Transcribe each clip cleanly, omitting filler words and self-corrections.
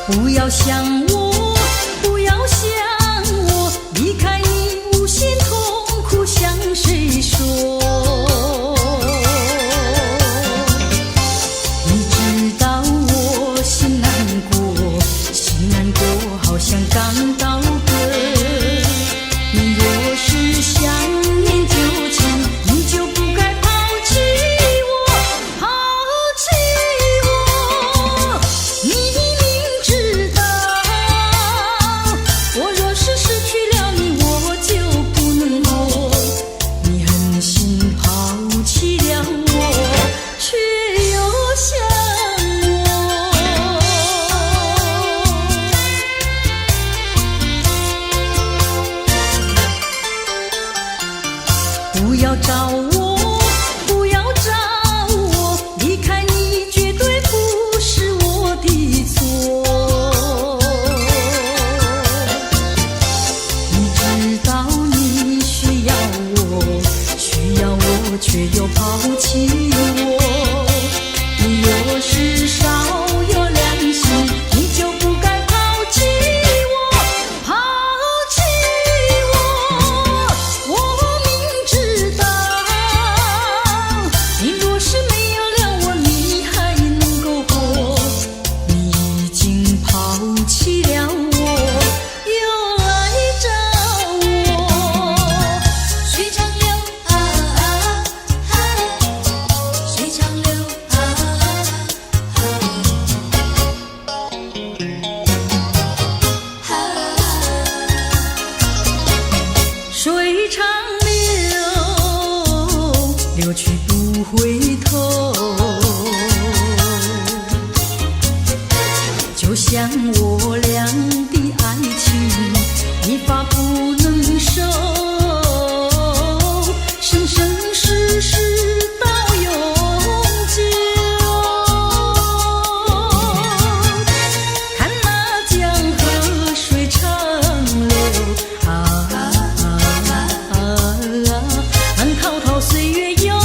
不要想我，不要想我，离开你无限痛苦向谁说？你知道我心难过，心难过好像刚到歌。你若是想念旧情，你就不该抛弃我，抛弃我。你明知道，我若是失去了你，我就不能活。你狠心抛弃了我，却又想我。不要找我，不要找我，离开你绝对不是我的错。你知道你需要我，需要我却又抛弃我。你若是少有良心，你就不该抛弃我，抛弃我。我明知道，你若是没有了我，你还能够活。你已经抛弃了我，又来找我。水长流啊啊啊，水长流啊啊啊，水长流，流去不回头。就像我俩的爱情，一发不能收，生生世世到永久。看那江河水长流啊慢滔滔岁月悠悠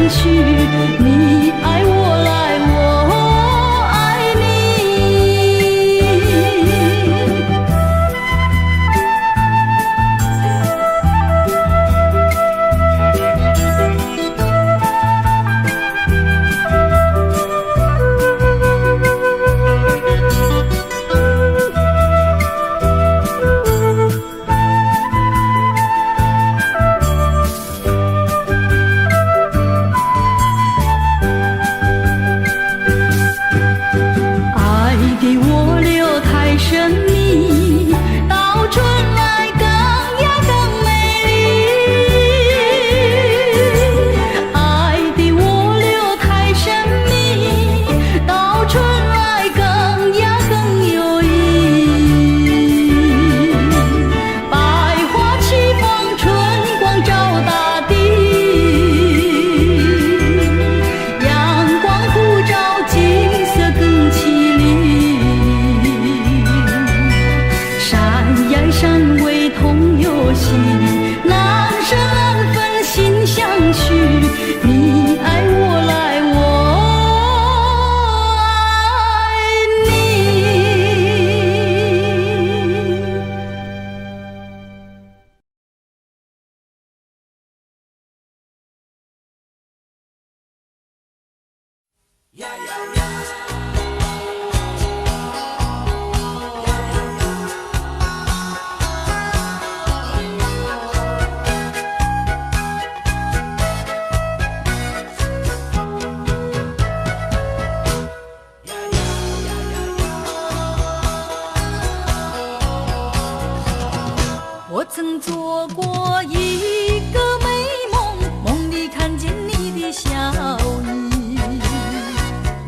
许，你爱我来，我爱你。爱给我留太神秘，到春来更呀更美丽。爱给我留太神秘，到春来更呀更有意。百花齐放，春光照大地，阳光普照，景色更绮丽。山呀山味同游戏，难舍难分心相许，你爱我来，我爱你。我曾做过一个美梦，梦里看见你的笑意，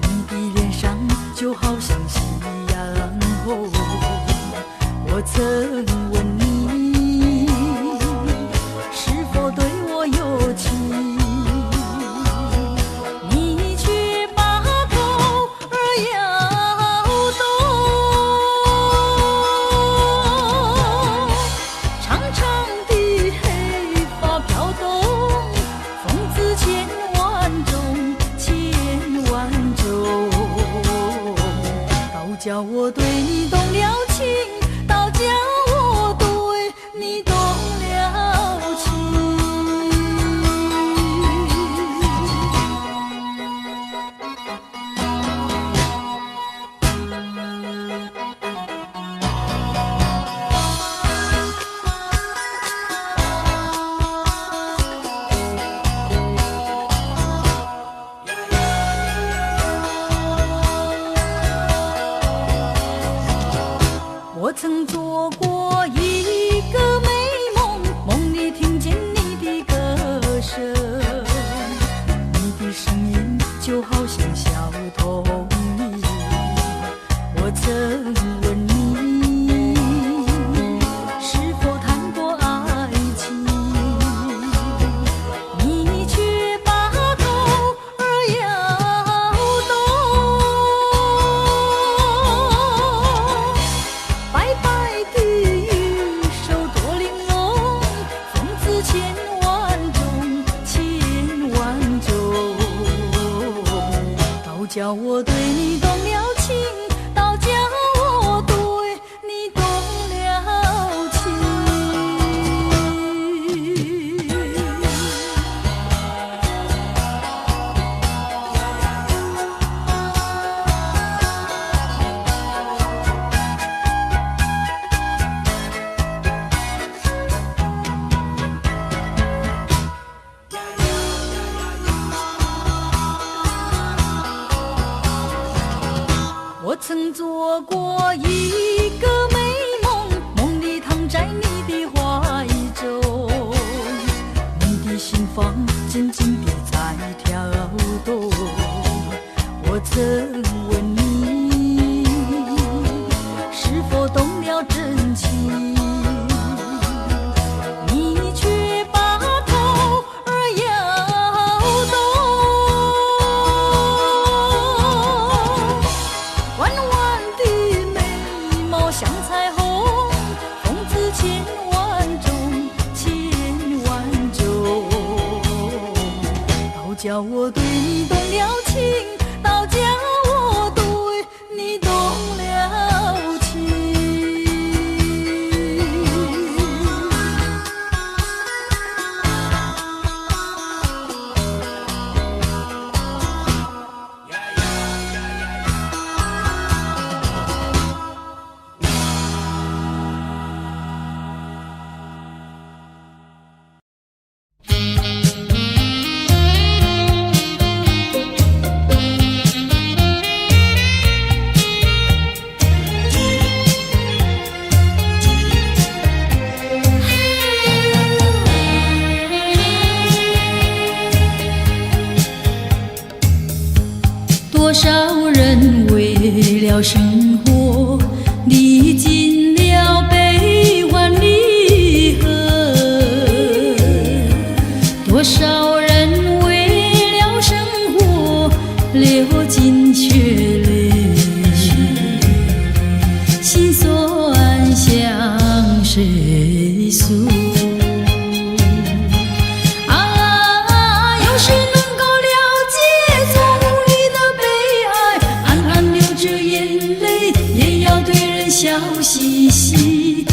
你的脸上就好像夕阳红。我曾问你是否对我有情，你却把头儿摇动。长长的黑发飘动，风姿千万种，千万种。倒叫我对你动了情，倒叫我对你动了情。我曾做过一个美梦，梦里听见你的歌声，你的声音就好像小童女。我曾问你是否谈过爱情，你却把头儿摇动。白白的玉手多玲珑，风姿千万种，千万种。倒叫我对你动了情，倒叫我对你动了情。我曾做过一个美梦，梦里躺在你的怀中，你的心房紧紧地在跳动。我曾问你是否动了真情，你却把头儿摇动。弯弯的眉毛像彩虹，风姿千万种，千万种。倒叫我对你动了情，倒叫我对你动了情。多少人为了生活历尽了悲欢离合，多少人为了生活流尽血泪，心酸向谁诉？笑嘻嘻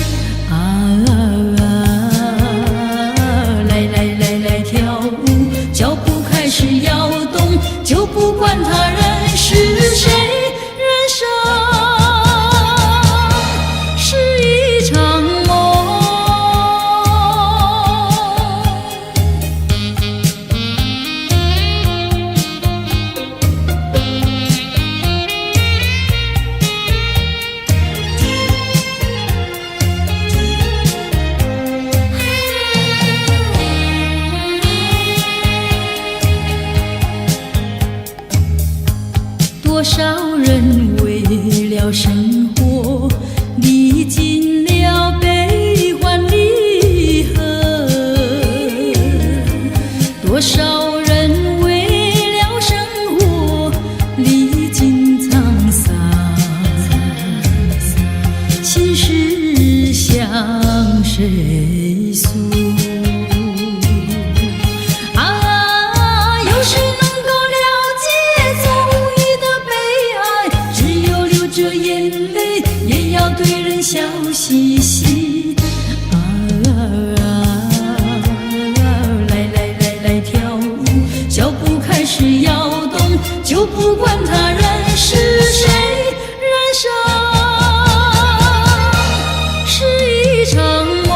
来跳舞，脚步开始摇动，就不管他人是谁，人生是一场梦。多少人为了生活历尽了悲欢离合，多少人为了生活历尽沧桑，心事向谁诉？有谁能够了解总这眼泪也要对人笑嘻嘻来跳舞，脚步开始摇动，就不管他人是谁，人生是一场梦。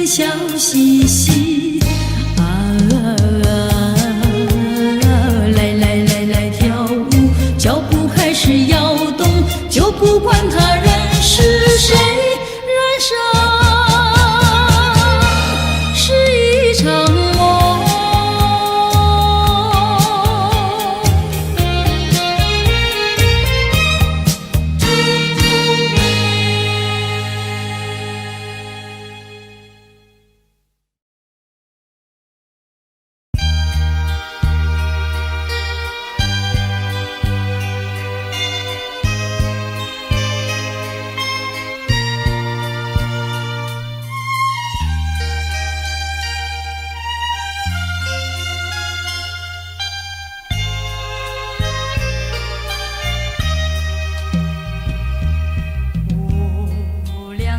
笑嘻嘻来跳舞，脚步开始摇动，就不管他人是谁，人生是一场梦。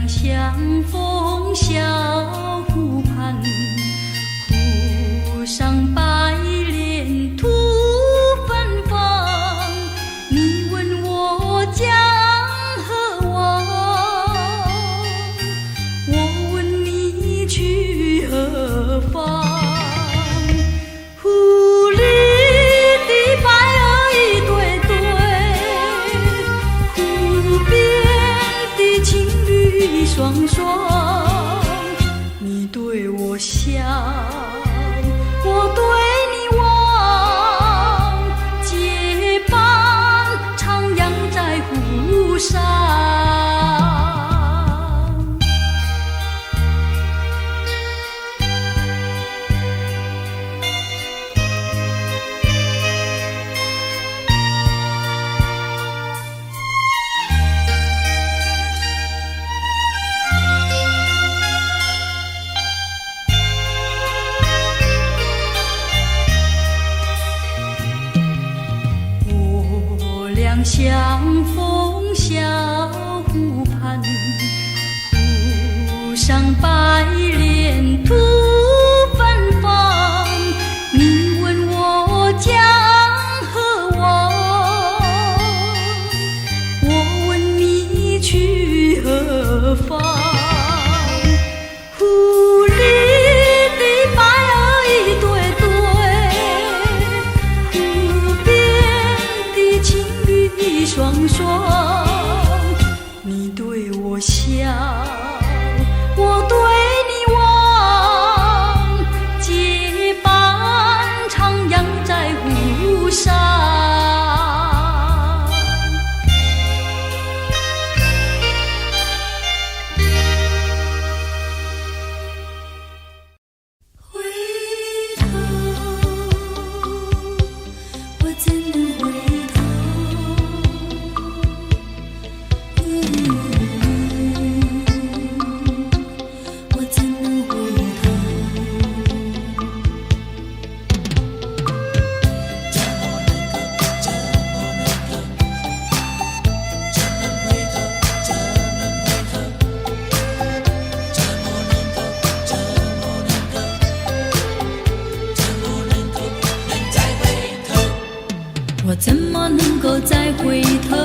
相逢小湖畔，湖上白莲吐芬芳。你问我将何往，我问你去何方。湖里的白儿一对对，湖边双双。你对我笑，我对你望，结伴徜徉在湖上。相逢小湖畔，湖上白莲吐芬芳。你问我将何往，我问你去何方。湖里的白儿一对对，湖边的情侣双双。你对我笑，我对你望，结伴徜徉在湖上。我怎么能够再回头，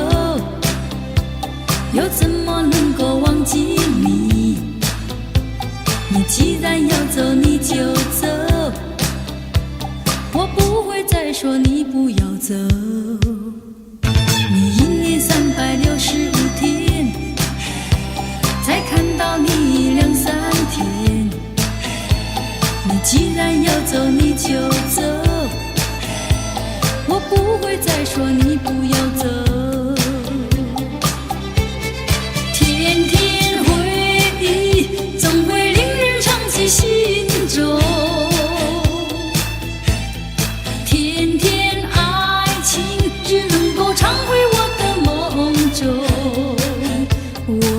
又怎么能够忘记你？你既然要走你就走，我不会再说你不要走。你一年365天，才看到你2、3天。你既然要走你就走，我不会再说你不要走。天天回忆总会令人长记心中，天天爱情只能够常回我的梦中。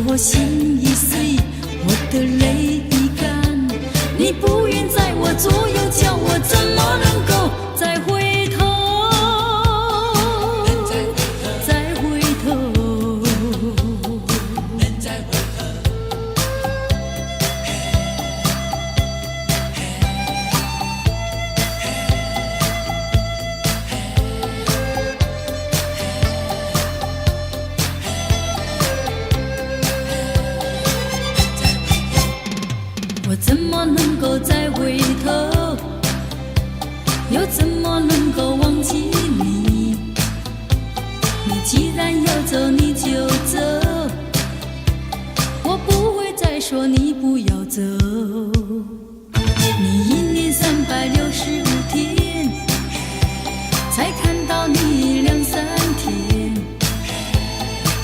我心已碎，我的泪已干，你不愿在我左右，叫我怎么能够再回头？我怎么能够再回头，又怎么能够忘记你？你既然要走你就走，我不会再说你不要走。你一年365天，才看到你2、3天。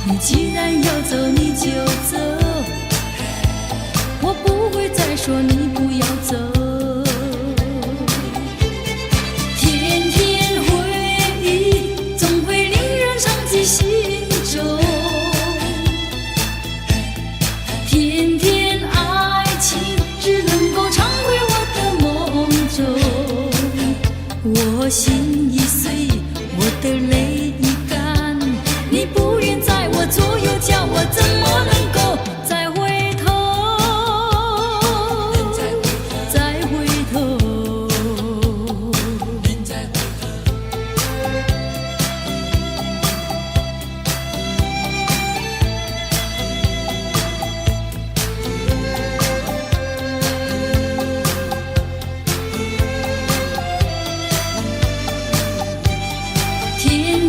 你既然要走你就走，我不会再说你不要走。天天回忆总会令人长记心中，天天爱情只能够常回我的梦中。我心已碎，我的泪已干，你不愿在我左右，叫我怎么能够再回头？天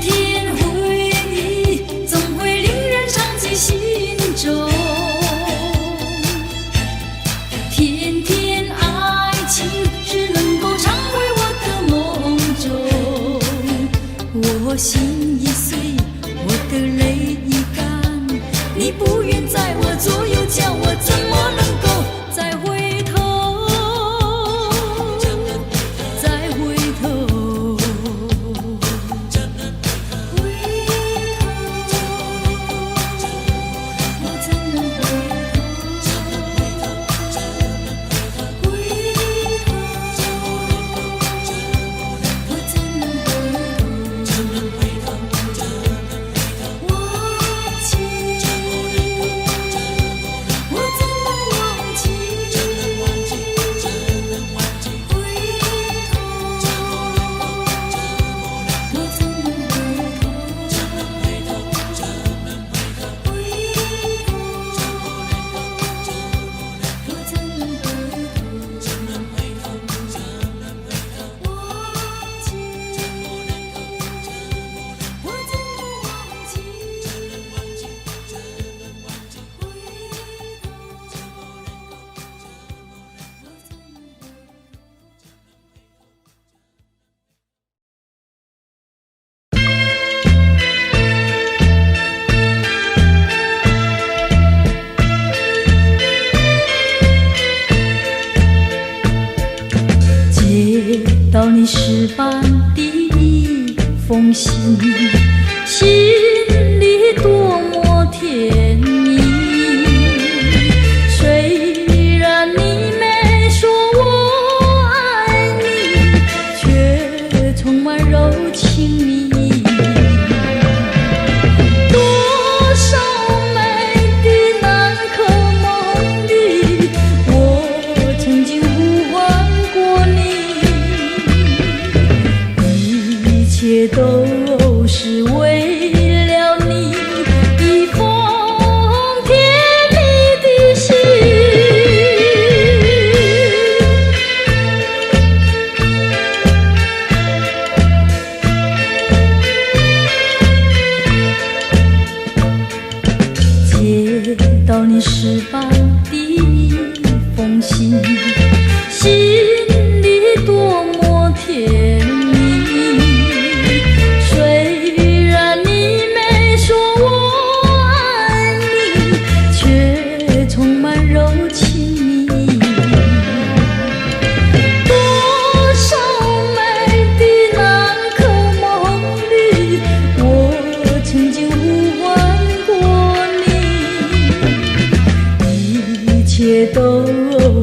你不愿在我左右，叫我怎么能够再回头？再回头，我怎能回头？到你诗般的一封信，心里多么甜蜜。虽然你没说我爱你，却充满柔情蜜意。多少美的难可梦里，我曾经呼唤过你。一切都是为了你一封甜蜜的信。接到你诗般的一封信，心里多么甜蜜。虽然你没说我爱你，却充满柔情蜜意。多少美的难可梦里，我曾经呼唤过你。一切都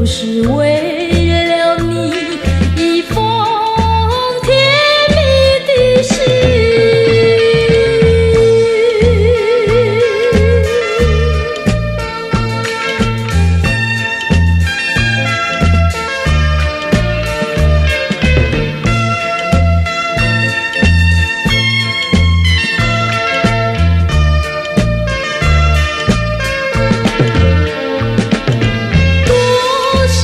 是为了你一封甜蜜的信。多少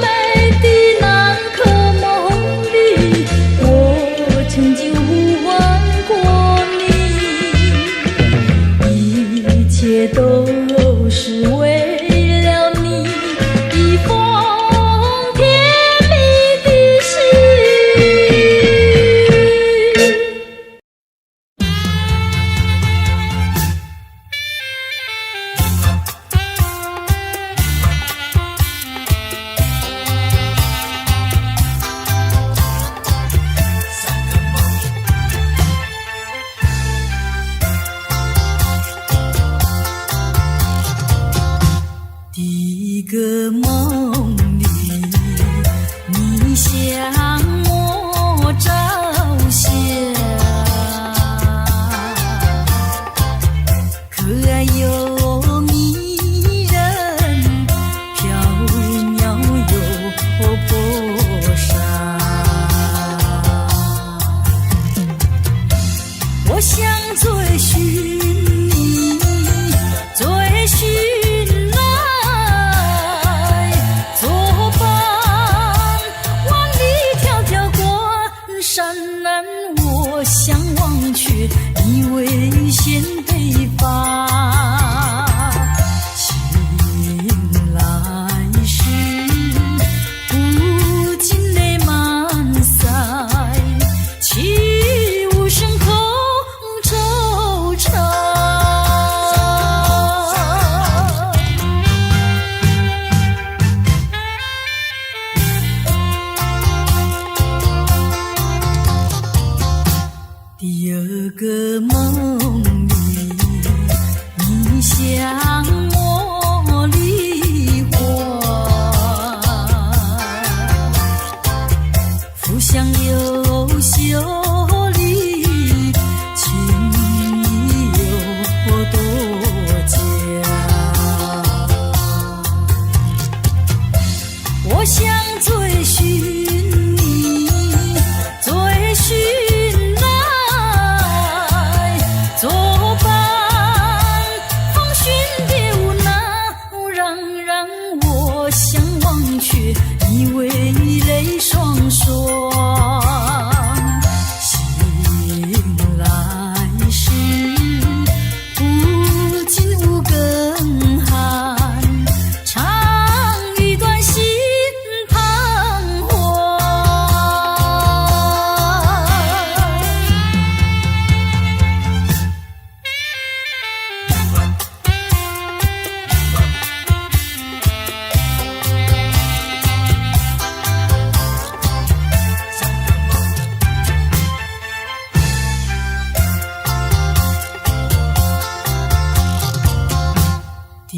美的难可梦里，我曾经呼唤过你。一切都是为了你一封甜蜜的信。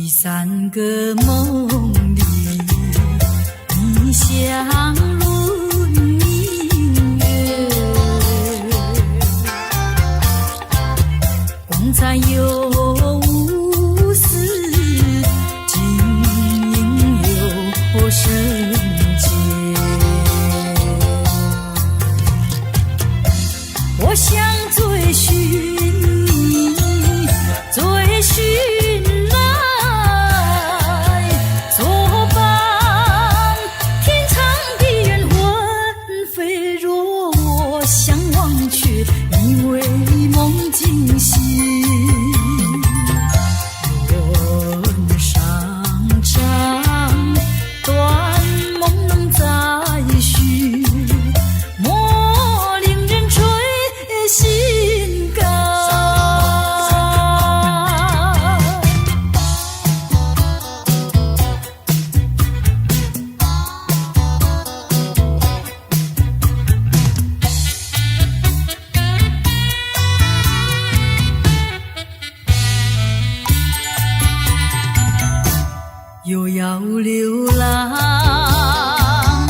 第三个梦里，你相论明月，光彩又无私，晶莹又圣洁。我想追寻你，追寻来作伴，天长地远魂飞若我相忘却，你为梦惊醒。人上长，断梦能再续，莫令人垂心肝。又要流浪，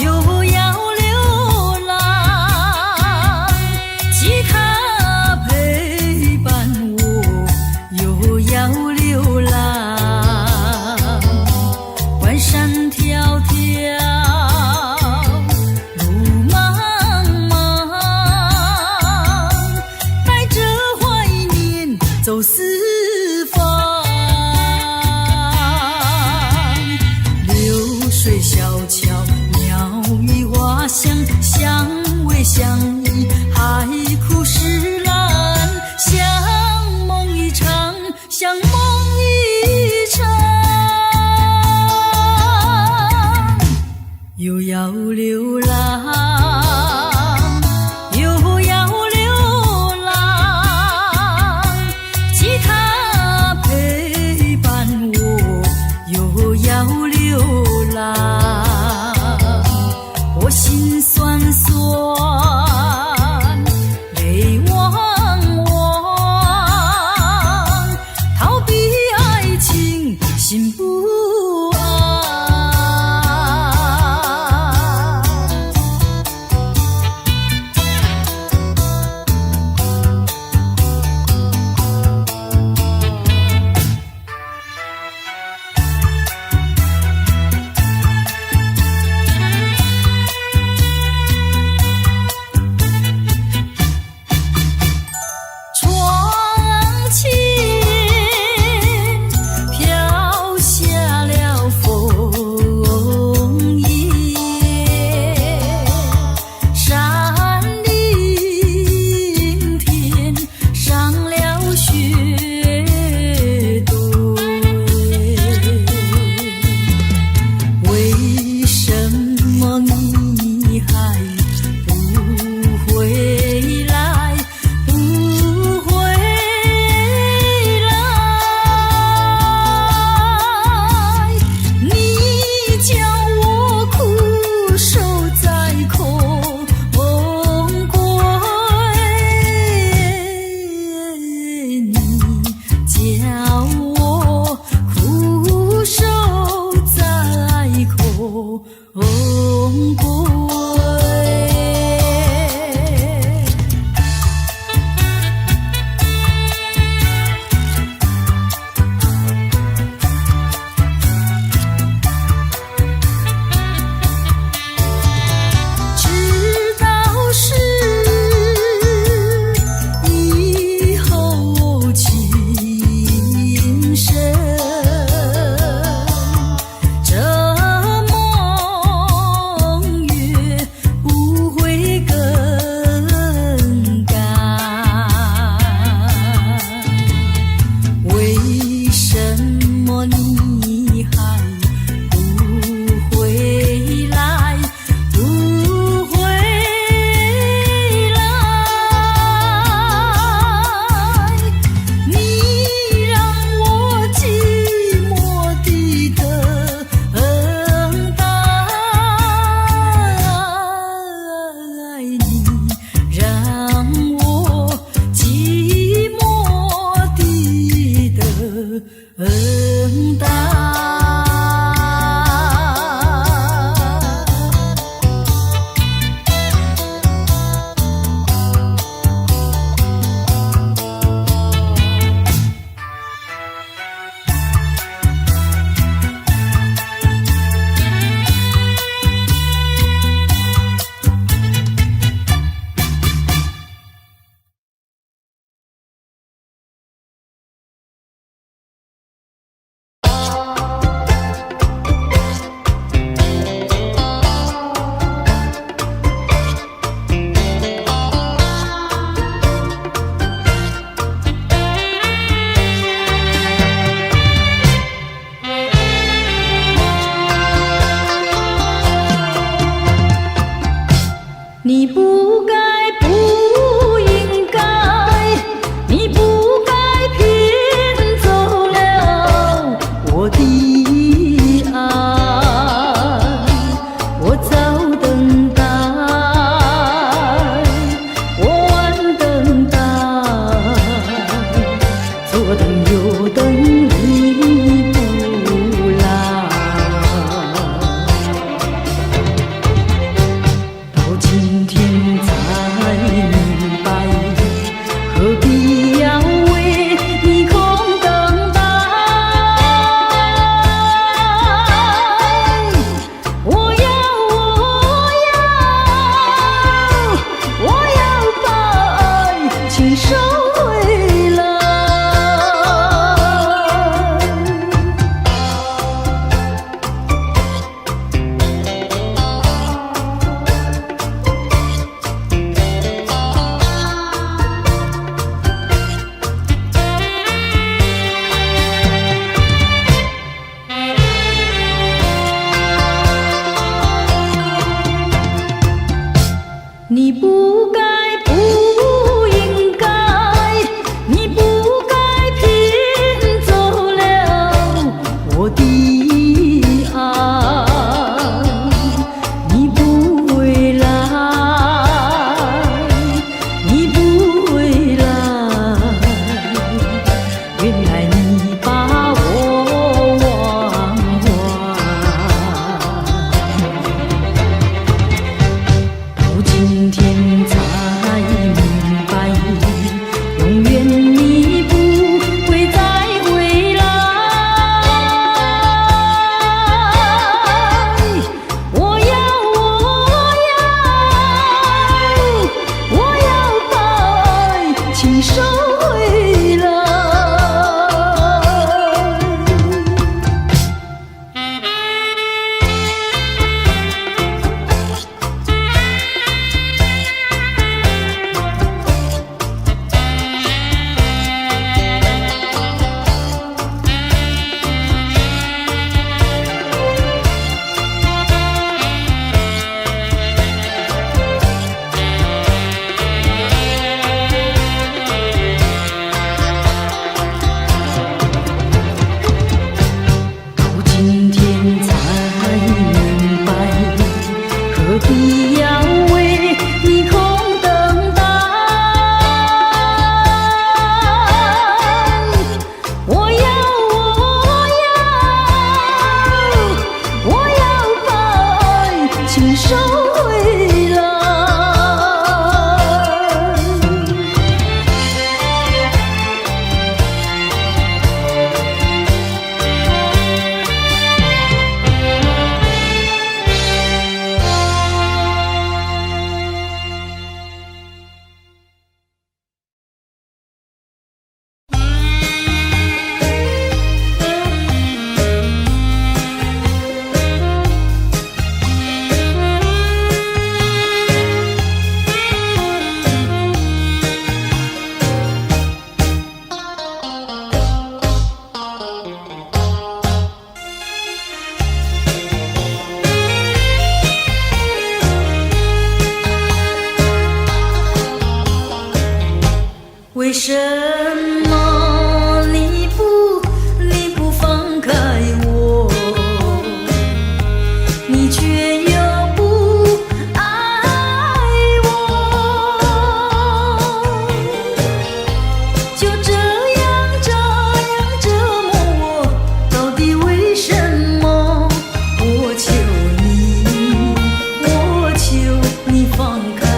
又要流浪，吉他陪伴我，又要流浪。关山迢迢，路茫茫，带着怀念走四方。流我的爱，我早等待，我晚等待，左等右等你不来。到今天才明白，何必要为你空等待。我要把爱情收回来。你不该，不应该，你不该骗走了我的爱。你不回来，你不回来，原来你把我忘怀。到今天才明白，永远你不会再回来。我要把爱情收回来。到今天才明白，何必要为你空等待。我要把爱情收回来。为什么你不放开我，你却又不爱我？就这样折磨我，到底为什么？我求你放开我。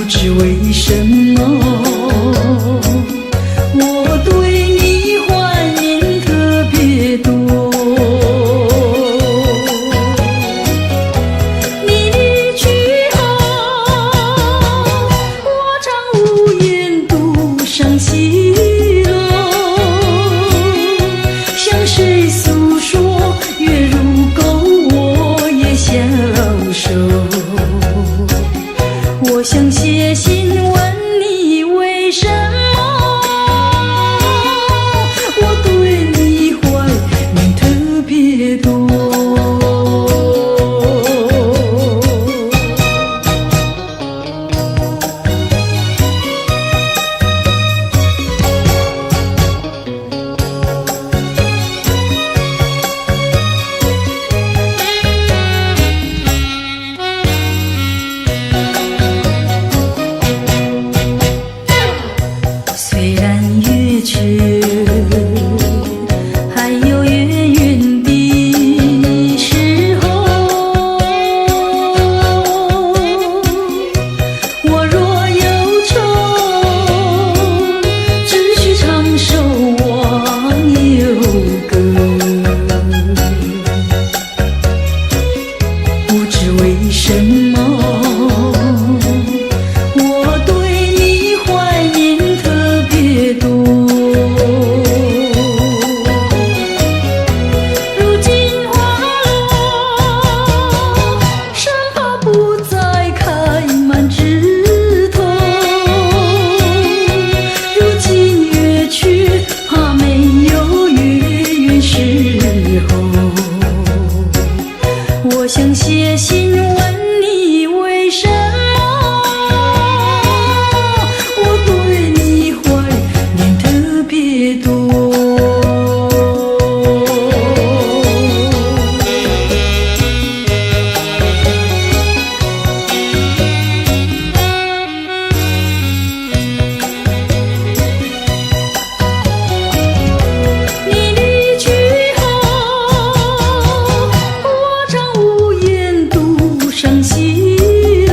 知为什么，我对你怀念特别多。你离去后，我常无言独伤心落，向谁诉说？月如钩，我也消瘦。我想写信问你为什么，我对你怀念特别多。虽然月缺，还有圆圆的时候。我若有愁，只需唱首忘忧歌。不知为什么，我对你怀念特别多。如今花落，山花不再开满枝头。如今月缺，怕没有月圆时候。我想写信问你为什么，我对你怀念特别多。你离去后，我常无言独伤心落，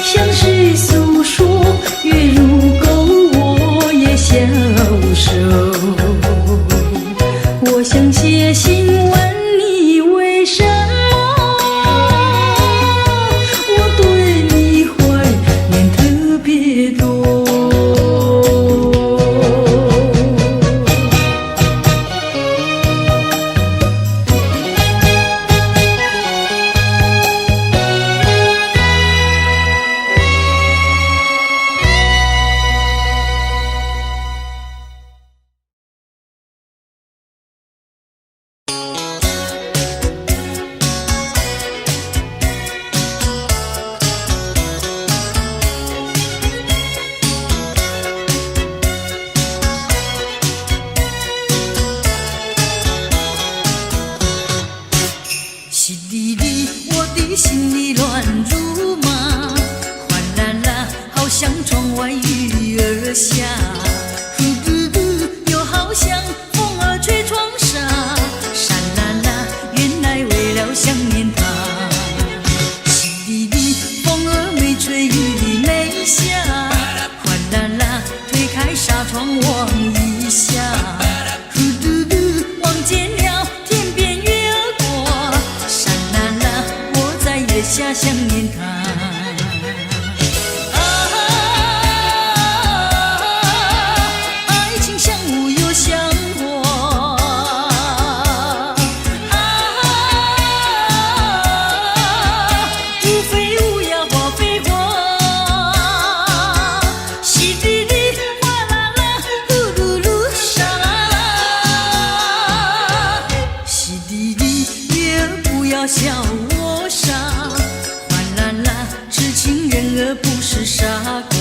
向谁诉说？月如钩，我也消瘦。我想写信问你为什么，我对你怀念特别多。淅沥沥，我的心里乱如麻，哗啦啦，好像窗外雨儿下，呼嘟嘟，又好像风儿吹窗纱，沙啦啦，原来为了想念他。淅沥沥，风儿没吹，雨没下，哗啦啦，推开纱窗望一下，呼嘟嘟，望见了天边月儿过，沙啦啦，我在月下想念他。爱情像雾又像火，无非无呀花非花，淅沥沥，哗啦啦，呼噜噜，沙啦啦，淅沥沥，月儿不要笑我傻，哗啦啦，痴情人儿不是傻瓜，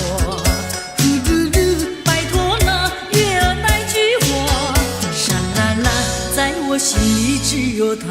呼噜噜，拜托那月儿来娶我，沙啦啦，在我心里只有他。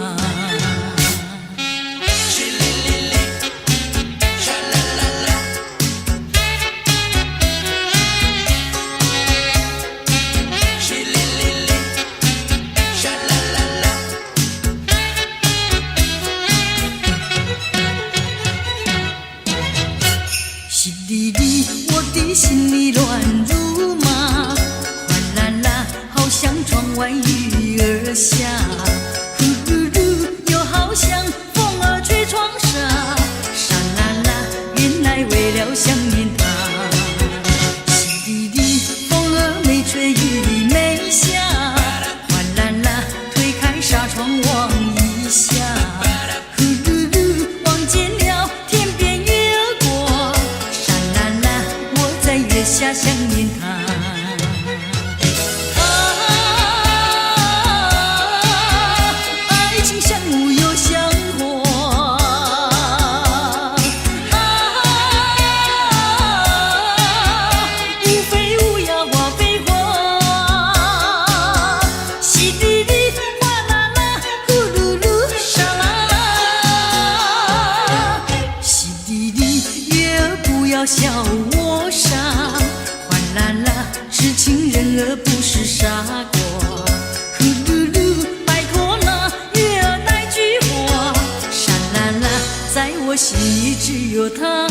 淅沥沥，我的心里乱如麻，哗啦啦，好像窗外雨儿下，呼噜噜，又好像风儿吹窗纱，沙啦啦，原来为了想念他。淅沥沥，风儿没吹，雨没下，哗啦啦，推开纱窗望一下。下想念他，爱情像雾又像火，无非无呀花非花，淅沥沥，哗啦啦，呼噜噜，沙啦啦，淅沥沥，月儿不要笑我傻。啦啦，是情人而不是傻瓜。呼噜噜，拜托那月儿那句话。沙啦啦，在我心里只有他。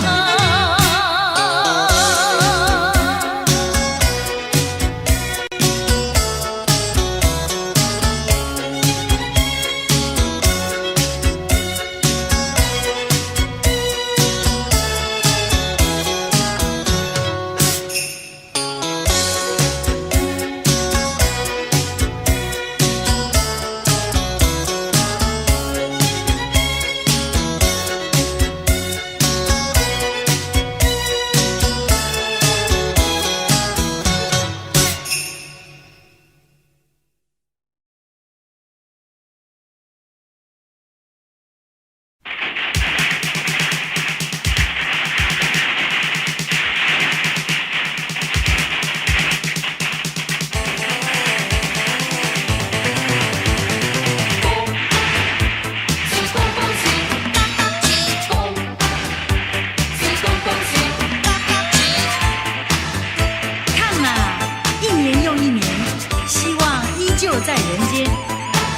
在人间，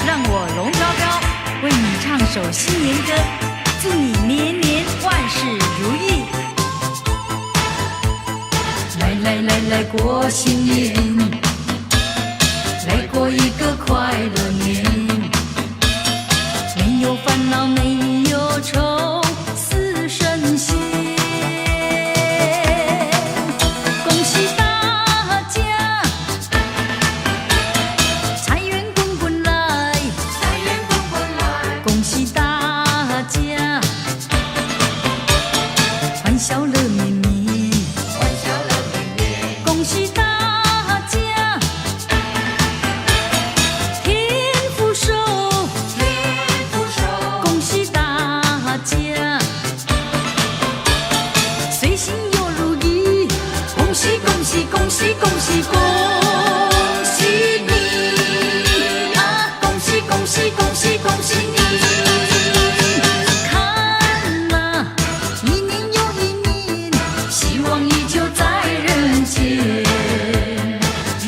让我龙飘飘为你唱首新年歌，祝你年年万事如意。来来来来过新年，来过一个快乐年，没有烦恼没有愁，似神仙。恭喜大家，财源滚滚来，财源滚滚来。恭喜大家，欢笑乐绵绵，欢笑乐绵绵。恭喜大家，天福寿，天福寿。恭喜大家，随心又如意。恭喜恭喜恭喜恭喜恭喜你啊！恭喜恭喜恭喜恭喜你！看呐，一年又一年，希望依旧在人间。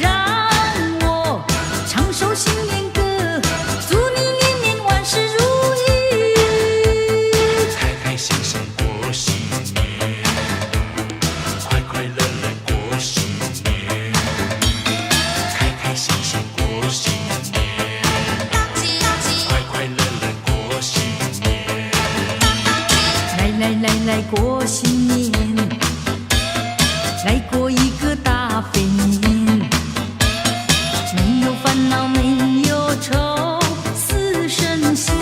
让我唱首新年歌，祝你年年万事如意。开开心心过新年，快快乐乐过新年，开开心心过新年，快快乐乐过新年。来来来来过新年，来过一个大肥年，没有烦恼没有愁，似神仙。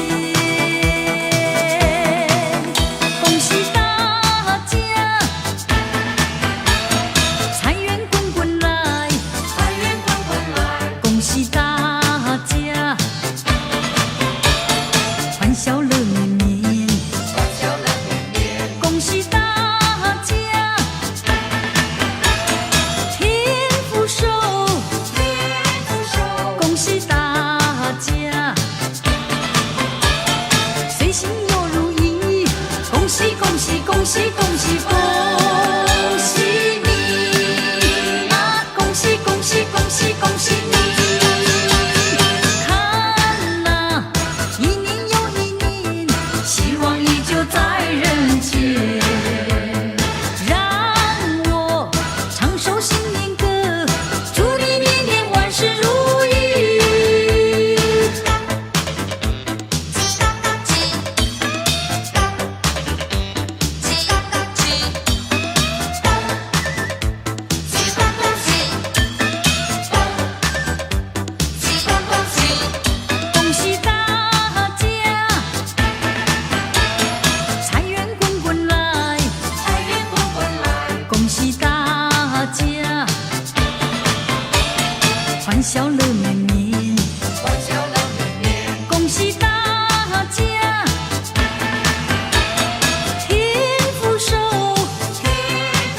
恭喜大家，财源滚滚来，财源滚滚来。恭喜大家，欢笑乐绵绵，欢笑乐绵绵。恭喜大家，天福寿，天福寿。恭喜大家，随心又如意。恭喜恭喜恭喜恭喜恭喜你啊！恭喜恭喜恭喜恭喜你！看呐，一年又一年，希望依旧在人间。让欢笑乐绵绵，欢笑乐绵绵，恭喜大家听福寿，听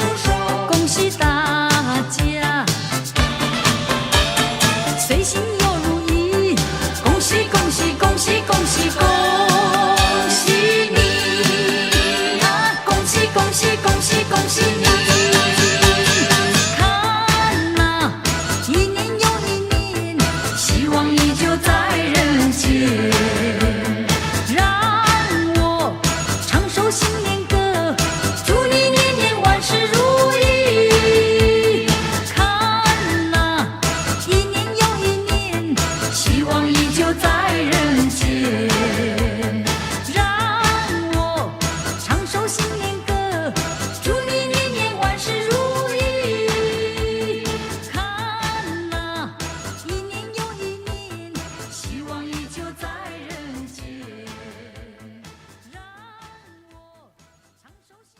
福寿，恭喜大家随心又如意，恭喜恭喜恭喜恭喜恭喜你啊！恭喜恭喜恭喜恭喜你！看呐，一年又一年，希望依旧在人间。让我唱首新年歌，祝你年年万事如意。看呐，一年又一年，希望依旧在人间。让我唱首新年歌，祝你年年万事如意。看呐，一年又一年，希望依旧在人间。让我唱首新。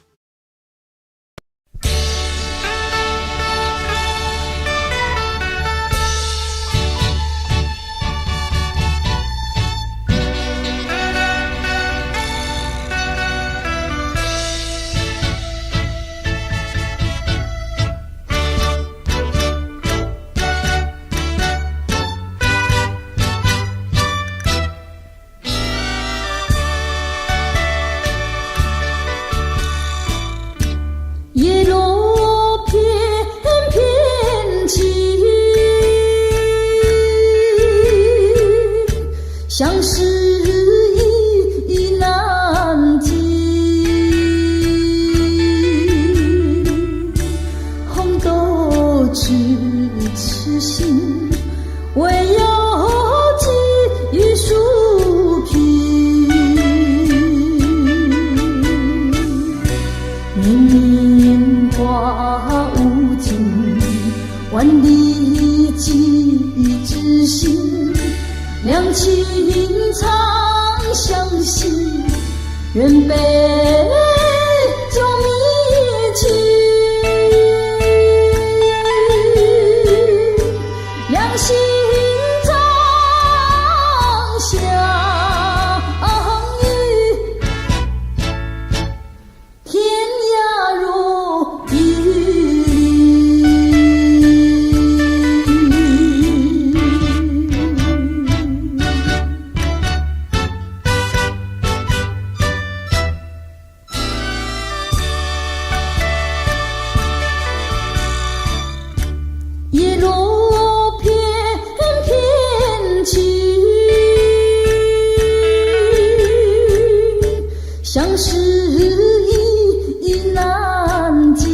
叶落翩翩起，相思意难尽。红豆只痴心，唯有寄树皮。年年花无尽，万里寄知心。两情长相惜，愿杯酒蜜情。两心长相依，天涯若比叶落翩翩起，相思意难尽。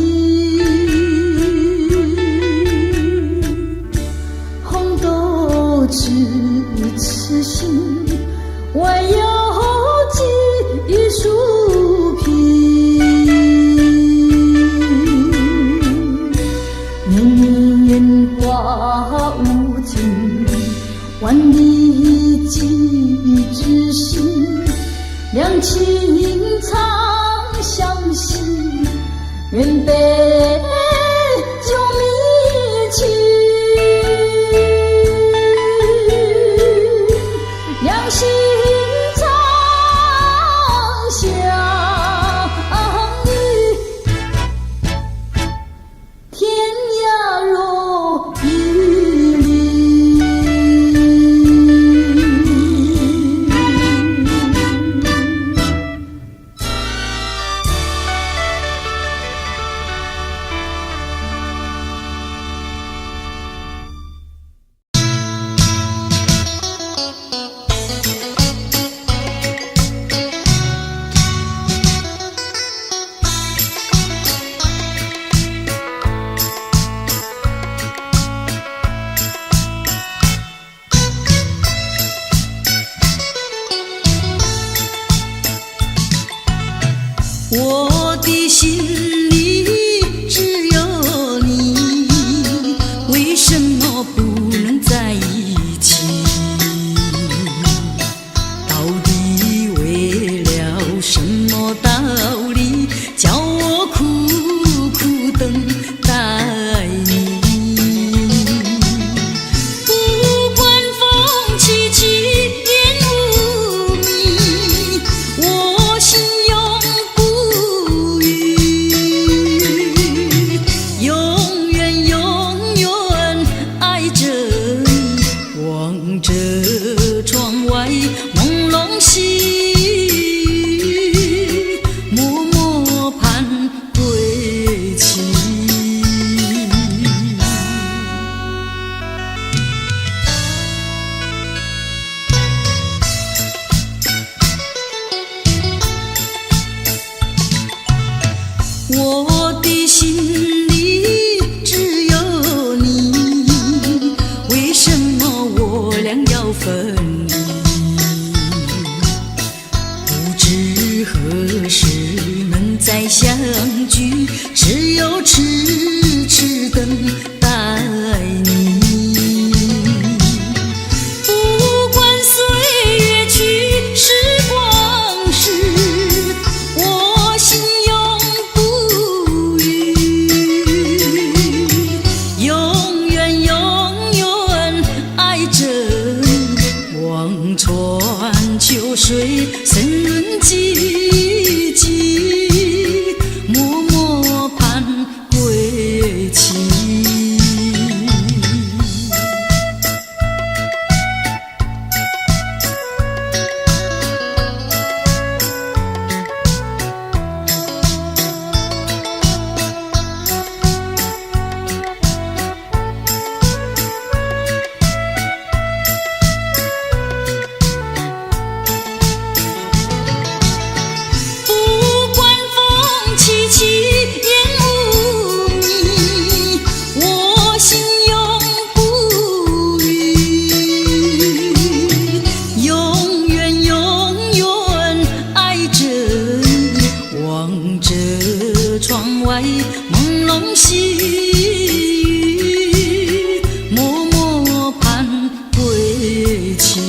红豆只痴心，唯有寄树皮。年年花无尽，万里寄知心。两情长相惜，愿杯酒蜜情。两心长相依，天涯若比邻。心里只有你，为什么我俩要分离？不知何时能再相聚，只有痴痴等待你。不管岁月去，时光逝，我心永不渝，永远永远爱着你。望穿秋水，深润寂寂，默默盼归期。不管风凄凄，烟雾迷，我心永不渝，永远永远爱着你。望着窗外朦胧细雨，默默盼归期。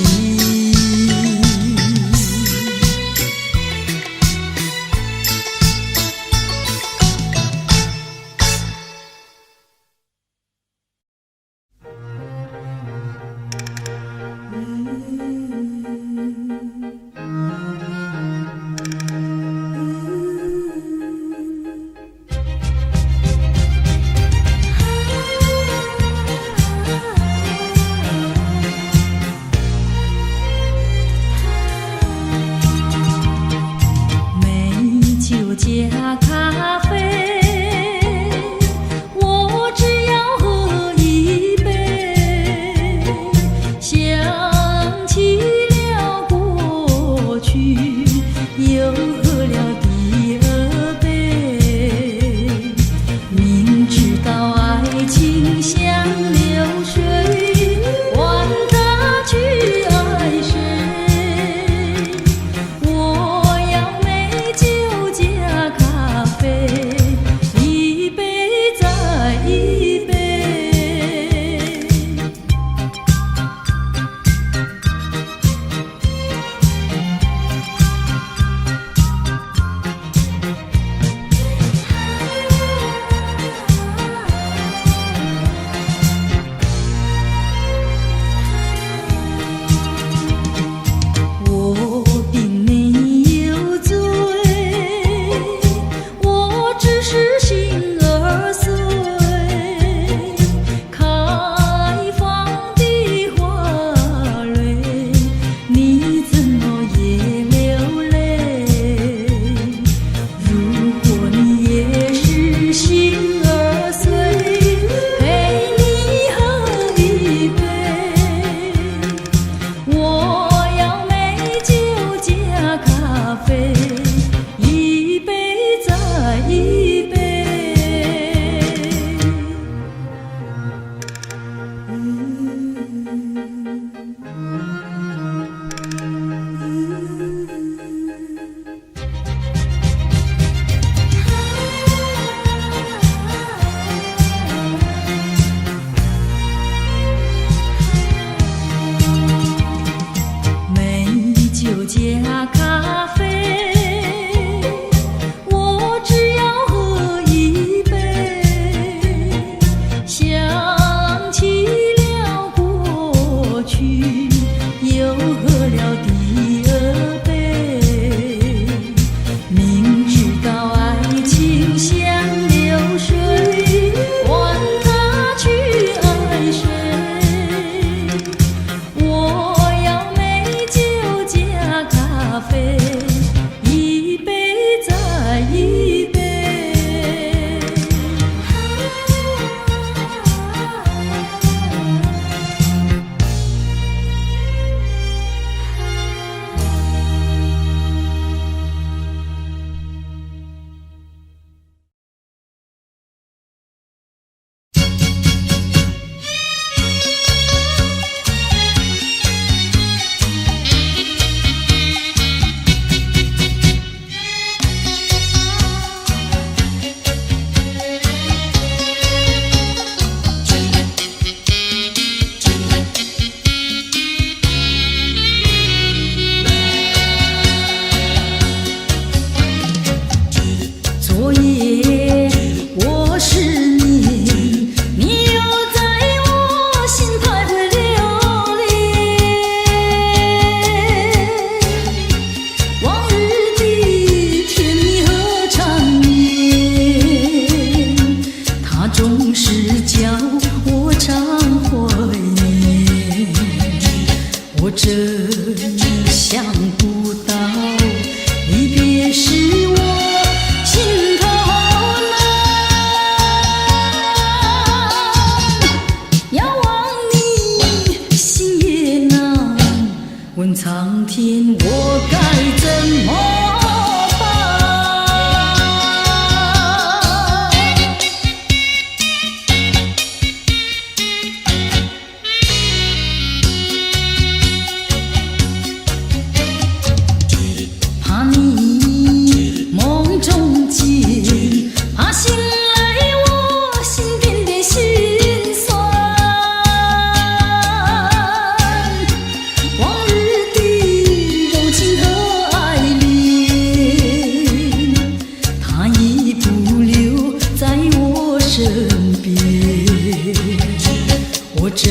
真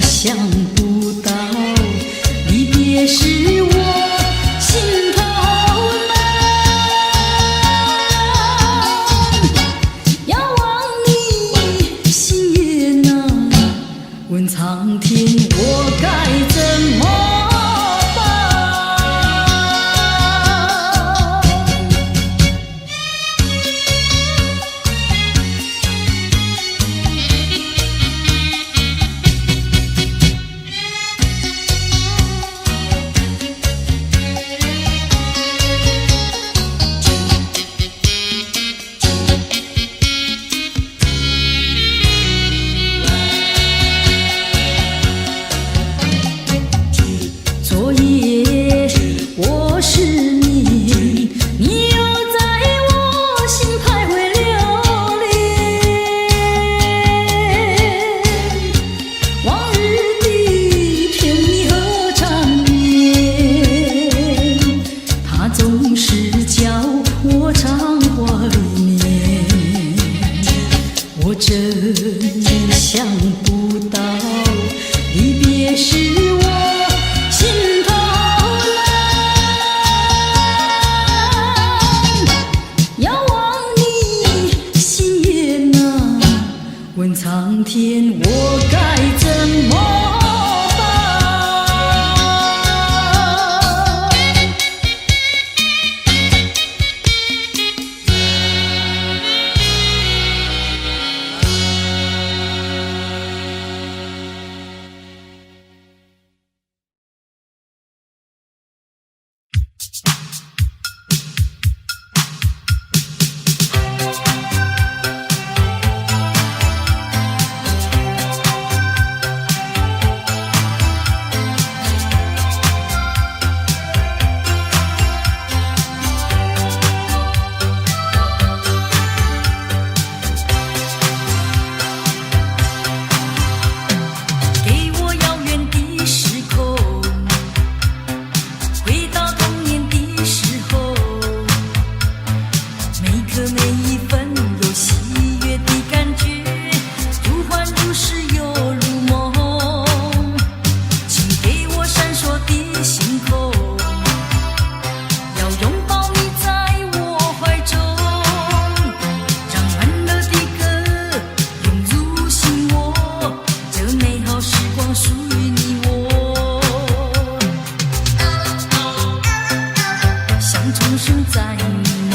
想不到，离别时我心头难。遥望你心也难，问苍天我该怎么昨夜我失眠，你又在我心徘徊流连。往日的甜蜜和缠绵，它总是叫我常怀念。我真想不到，离别时我心头难，遥望你心也难，问苍天我该怎么办？给我遥远的时空，回到童年的时候，每刻每一分有喜悦的感觉，如幻如实又如梦。请给我闪烁的星空，要拥抱你在我怀中，让欢乐的歌涌入心窝，这美好时光属于你我，像重生在你浓，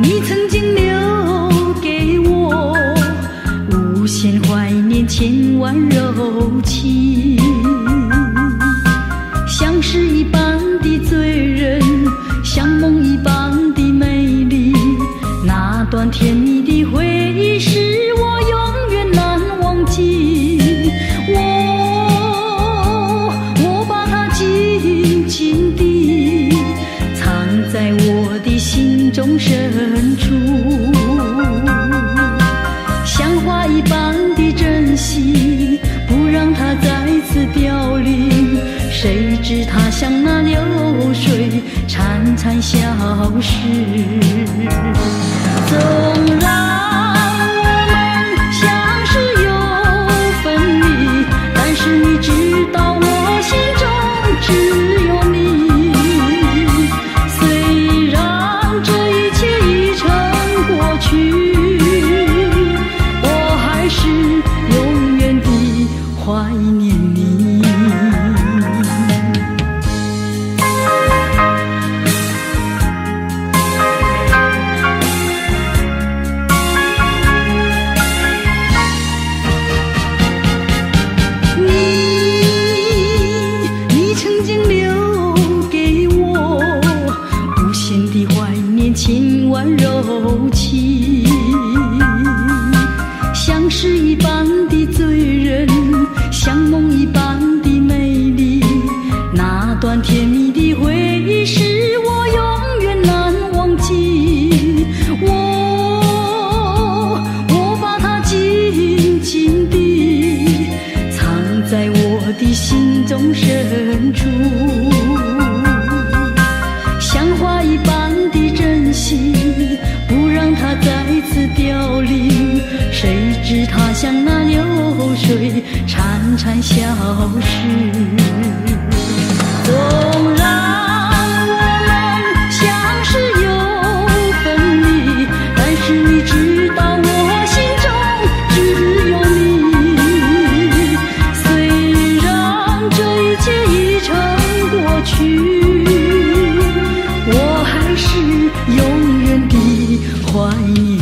你曾经留给我无限怀念，千万柔情，像诗一般的醉人，像梦一般的美丽。那段甜蜜的回忆是我永远难忘记。我把它紧紧地藏在我的心中深处，像花一般的珍惜，不让它再次凋零。谁知它像那流水，潺潺消失。纵然我们相识又分离，但是你知道我心中只有你。虽然这一切已成过去，我还是永远地怀念你。你曾经留给我无限的怀念，千万柔情，像诗一般的醉人，像梦一般的美丽。那段甜蜜的回忆是我永远难忘记。我把它紧紧地藏在我的心中深处，像花一般的珍惜，不让它再次凋零。谁知它像那流水，潺潺消失。纵然我们相识又分离，但是你知道我心中只有你。虽然这一切已成过去，我还是永远地怀念你。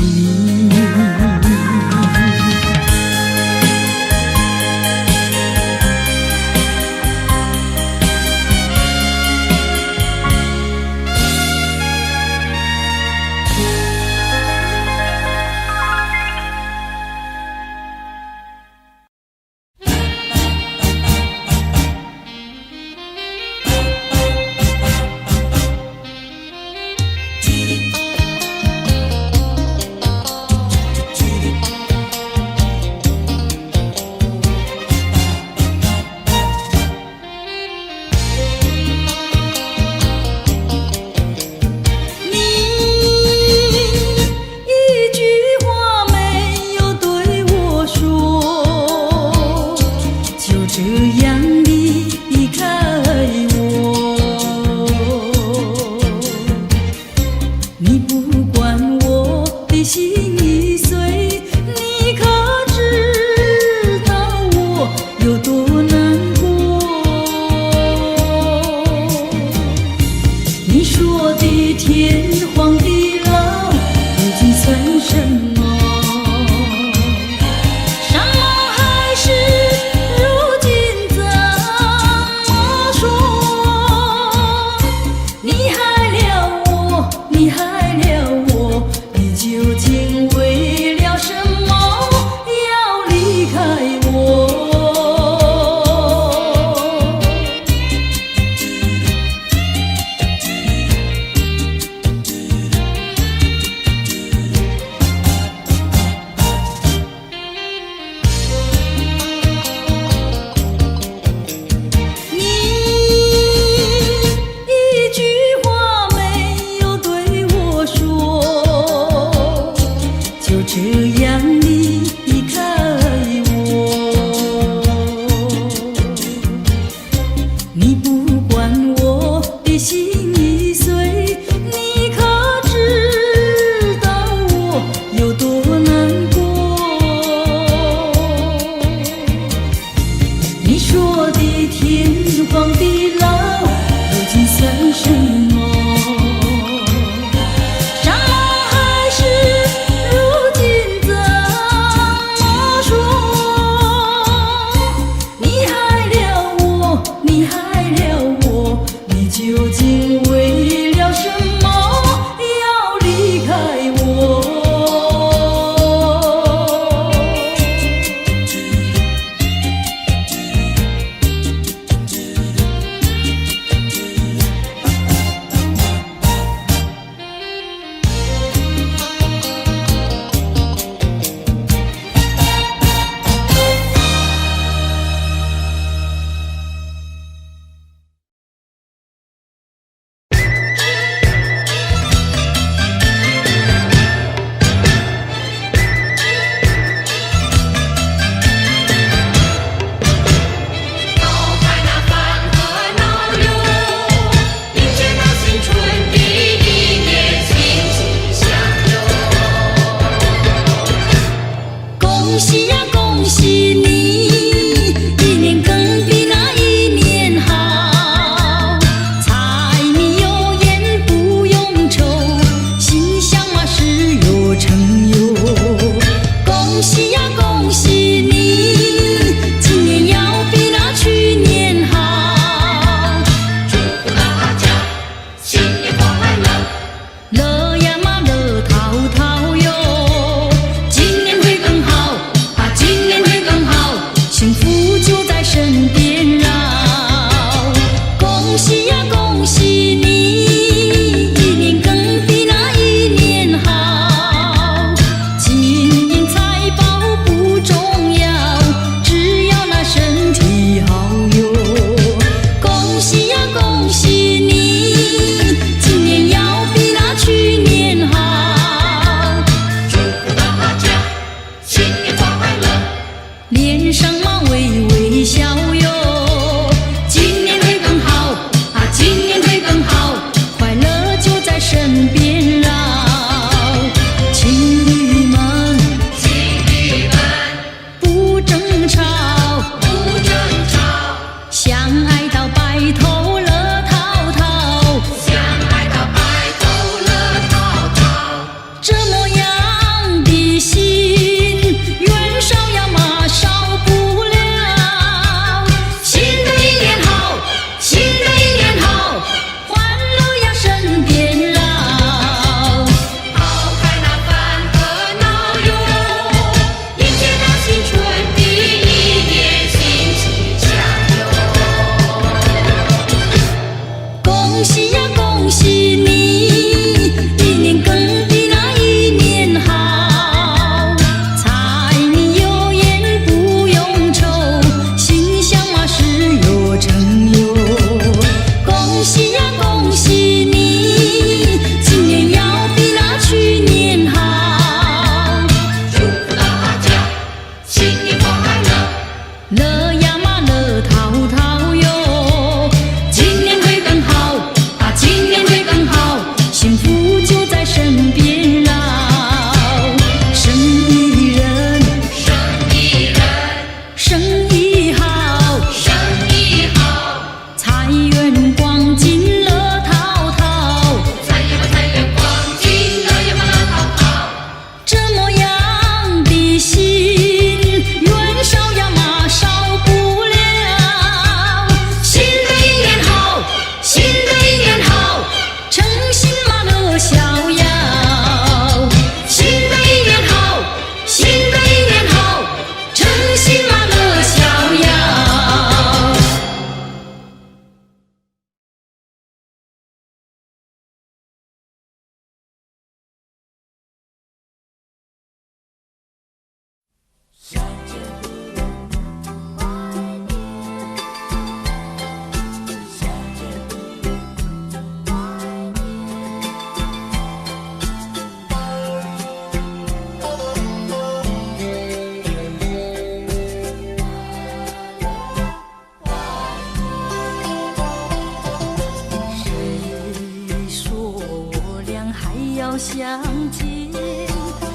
要相见，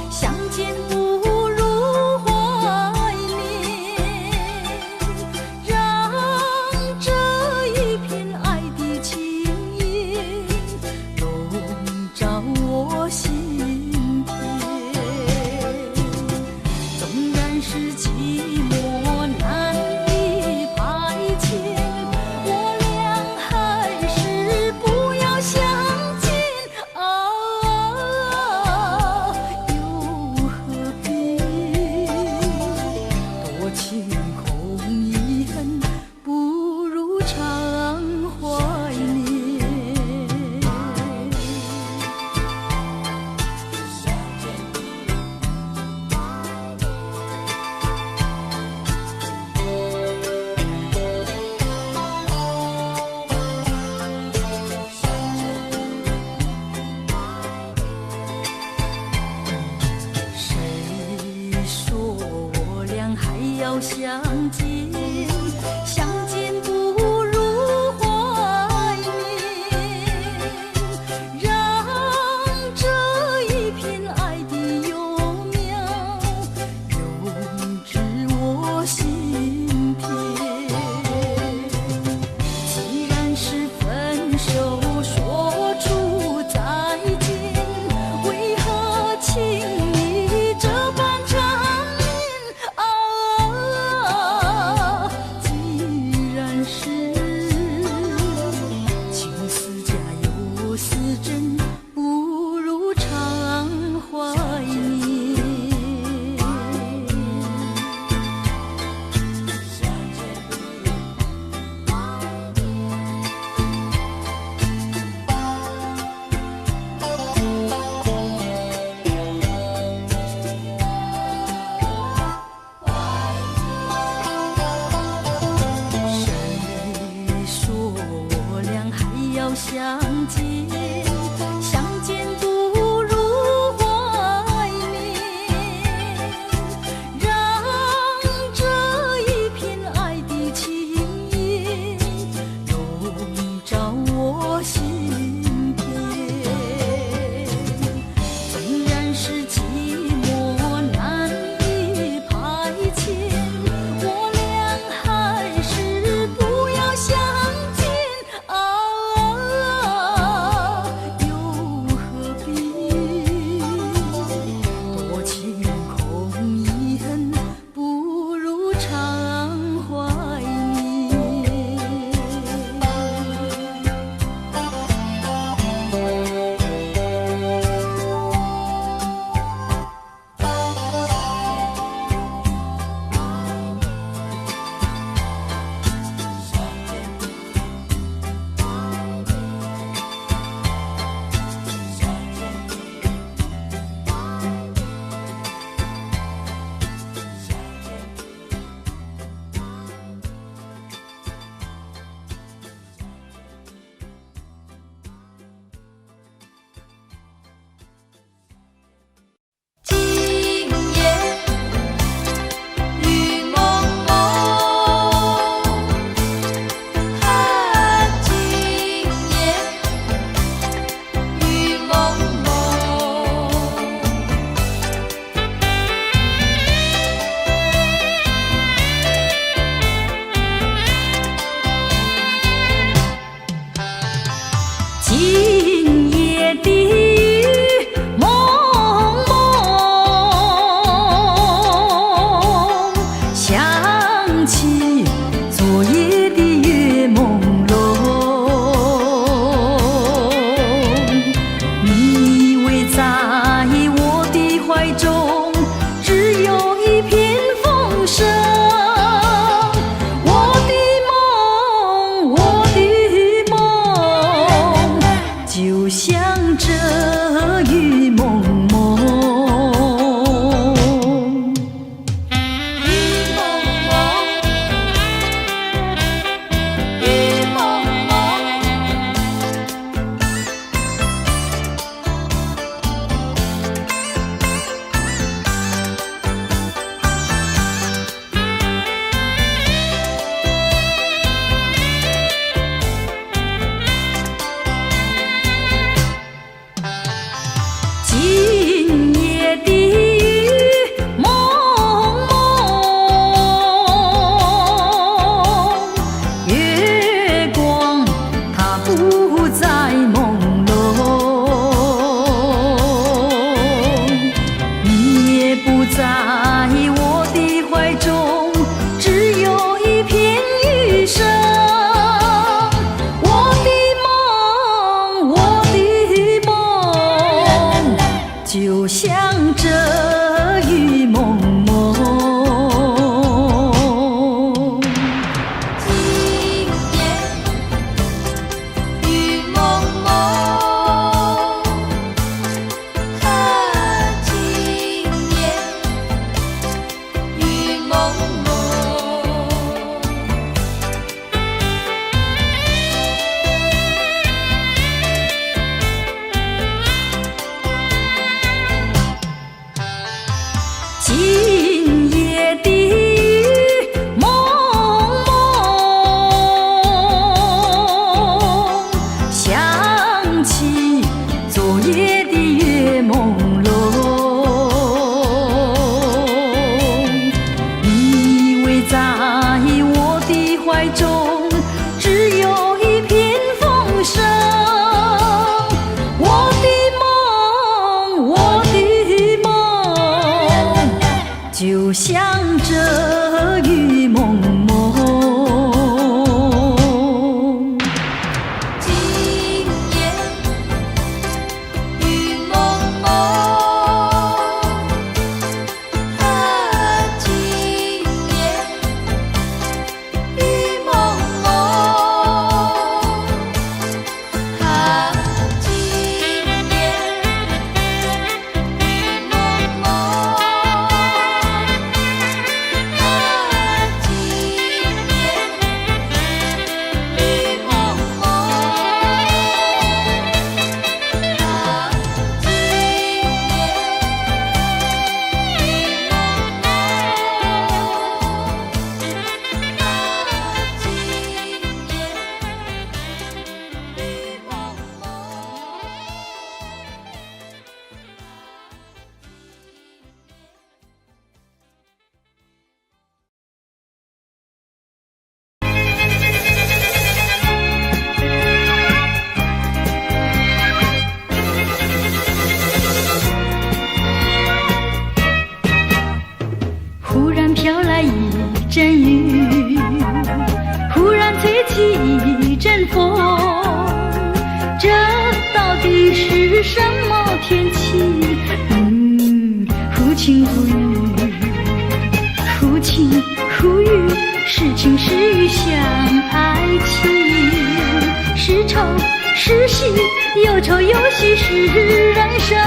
相见不如怀念，让这一片爱的情意笼罩我心田。纵然是寂寞难以排遣，我俩还是不要相见啊，又何必多情空遗恨，不如常怀念。谁说我俩还要相见？相见不如怀念，让这一片爱的幼苗永植我心田。既然是分手，说出再见，为何情意这般缠绵啊？既然是情丝假又似真，不如常怀念。谁说我俩还要相见？相见不如怀念，让这一片爱的情意笼罩我心田。纵然是寂寞难以排遣，我俩还是不要相见啊，又何必多情空遗恨，不如常怀念。今夜雨蒙蒙，啊，今夜雨蒙蒙。今夜的雨蒙蒙，想起昨夜的月朦胧。你以为在我的怀中只有一片风声，我的梦，我的梦，就像这起一阵风，这到底是什么天气？忽晴忽雨，忽晴忽雨，是晴是雨像爱情，是愁是喜，有愁有喜是人生。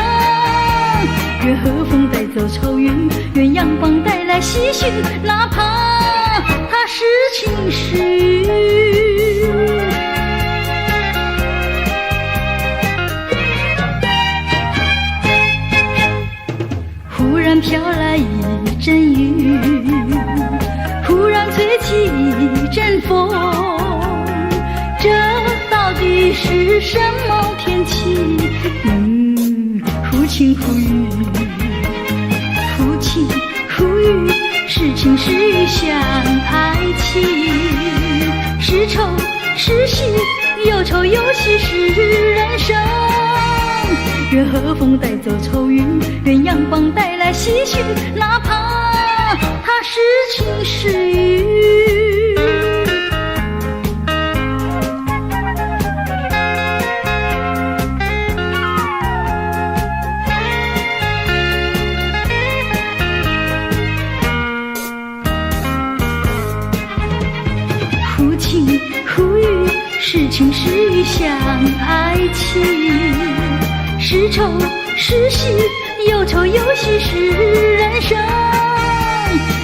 愿和风带走愁云，愿阳光带来喜讯，哪怕它是晴是雨。忽然飘来一阵雨，忽然吹起一阵风，这到底是什么天气？忽晴忽雨，忽晴忽雨，是晴是雨像爱情，是愁是喜，有愁有喜是人生。愿和风带走愁云，愿阳光带来喜讯，哪怕它是晴是雨。忽晴忽雨，是晴是雨像爱情，是愁是喜，有愁有喜是人生。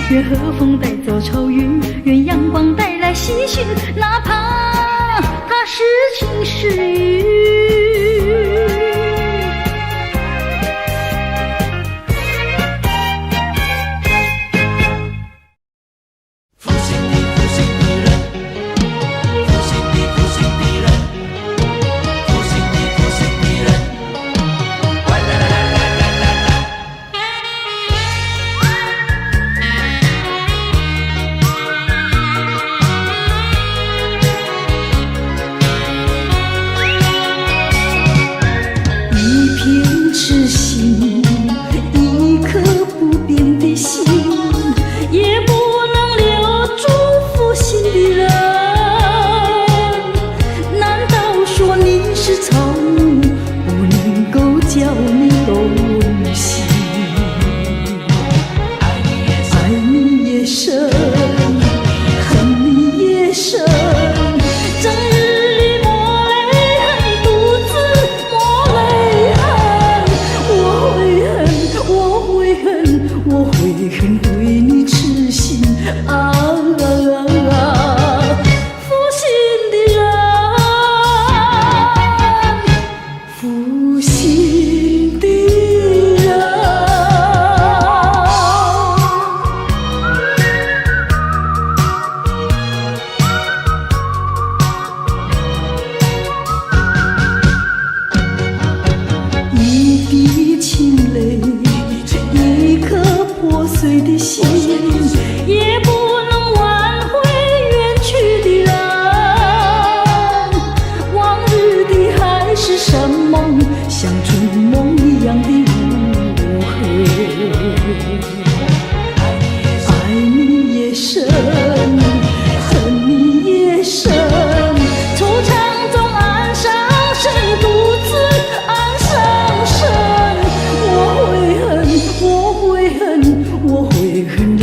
愿和风带走愁云，愿阳光带来喜讯，哪怕它是晴是雨。我会恨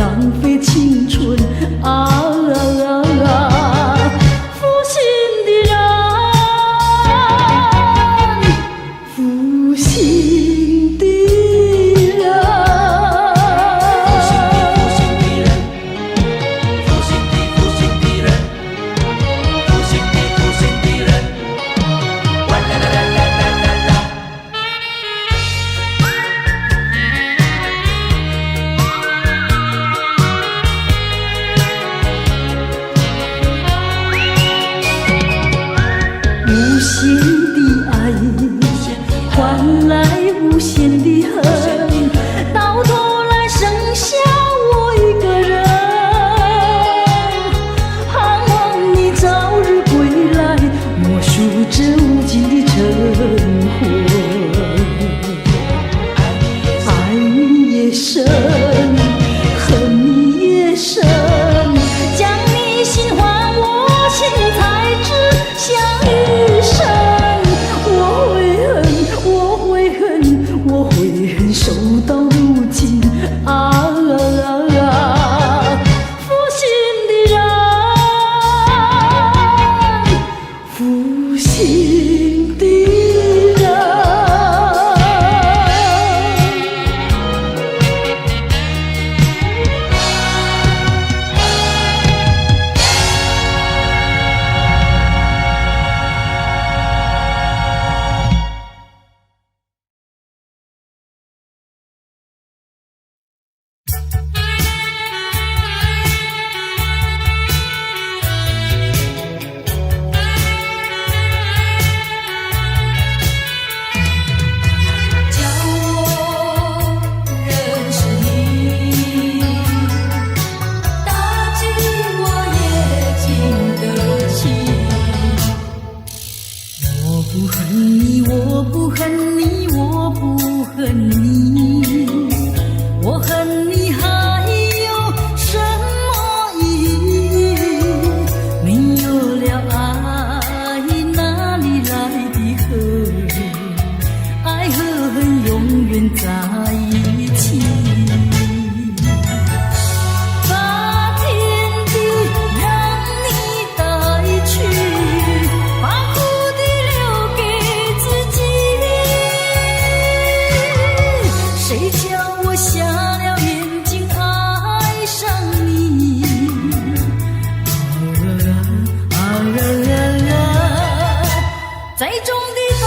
再重的打